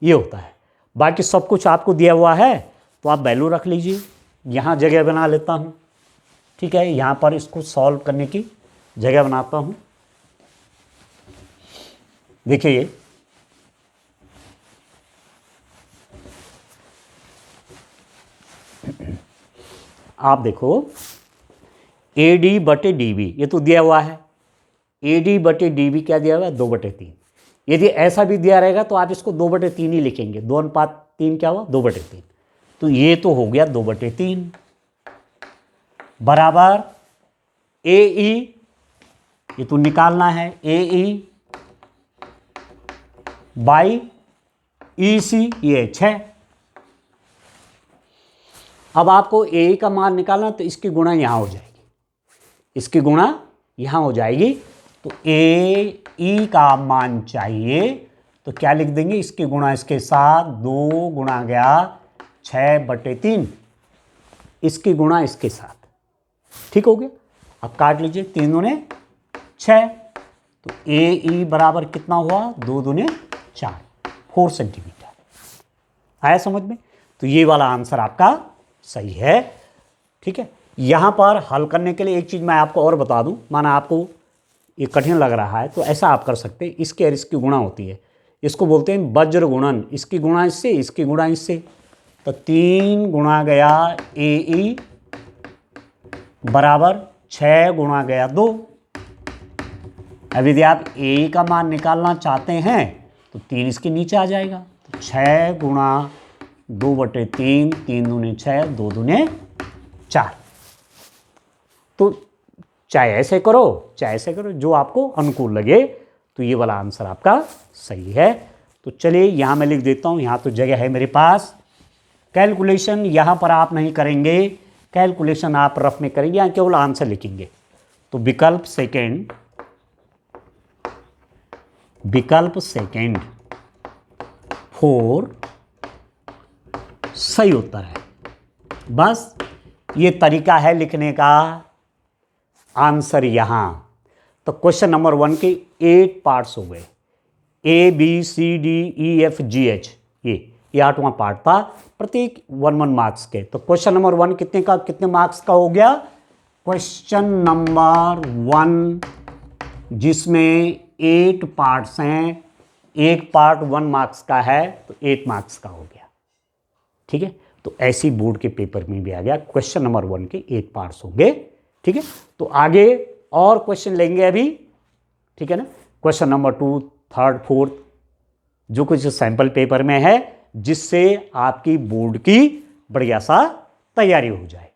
ये होता है। बाकी सब कुछ आपको दिया हुआ है तो आप वैल्यू रख लीजिए। यहाँ जगह बना लेता हूँ, ठीक है, यहाँ पर इसको सॉल्व करने की जगह बनाता हूँ। देखिए आप देखो AD बटे DB ये तो दिया हुआ है। AD बटे DB क्या दिया हुआ है, 2/3। यदि ऐसा भी दिया रहेगा तो आप इसको 2/3 ही लिखेंगे। 2:3 क्या हुआ, 2/3। तो ये तो हो गया 2/3 बराबर AE, ये तो निकालना है, AE बाई EC ये 6। अब आपको AE का मान निकालना तो इसकी गुणा यहाँ हो जाएगी, इसकी गुणा यहाँ हो जाएगी। तो AE का मान चाहिए तो क्या लिख देंगे, इसकी गुणा इसके साथ 2 गुणा गया 6/3, इसकी गुणा इसके साथ, ठीक हो गया। अब काट लीजिए, 3 दूने 6, तो AE बराबर कितना हुआ, 2 दूने 4, 4 सेंटीमीटर। आया समझ में? तो ये वाला आंसर आपका सही है, ठीक है। यहाँ पर हल करने के लिए एक चीज़ मैं आपको और बता दूँ, माना आपको ये कठिन लग रहा है तो ऐसा आप कर सकते हैं, इसके और इसकी गुणा होती है, इसको बोलते हैं वज्र गुणन। इसकी गुणा इससे, इसकी गुणा इससे, तो 3 गुणा गया AE बराबर 6 गुणा गया 2। अब यदि आप AE का मान निकालना चाहते हैं तो 3 इसके नीचे आ जाएगा, तो 6 गुणा 2/3, 3 दूने 6, 2 दूने 4। तो चाहे ऐसे करो चाहे ऐसे करो, जो आपको अनुकूल लगे। तो ये वाला आंसर आपका सही है। तो चलिए यहाँ मैं लिख देता हूँ, यहाँ तो जगह है मेरे पास। कैलकुलेशन यहाँ पर आप नहीं करेंगे, कैलकुलेशन आप रफ में करेंगे, यहाँ केवल आंसर लिखेंगे। तो विकल्प सेकेंड 4 सही उत्तर है। बस ये तरीका है लिखने का। आंसर यहाँ तो क्वेश्चन नंबर 1 के 8 पार्ट्स हो गए, ABCDEFGH, ये 8वां पार्ट था, प्रत्येक 1 मार्क्स के। तो क्वेश्चन नंबर 1 कितने मार्क्स का हो गया, क्वेश्चन नंबर 1 जिसमें 8 पार्ट्स हैं, एक पार्ट 1 मार्क्स का है तो 8 मार्क्स का हो गया, ठीक है। तो ऐसी बोर्ड के पेपर में भी आ गया, क्वेश्चन नंबर 1 के 8 पार्ट्स होंगे, ठीक है। तो आगे और क्वेश्चन लेंगे अभी, ठीक है ना। क्वेश्चन नंबर 2, 3, 4 जो कुछ सैंपल पेपर में है, जिससे आपकी बोर्ड की बढ़िया सा तैयारी हो जाए।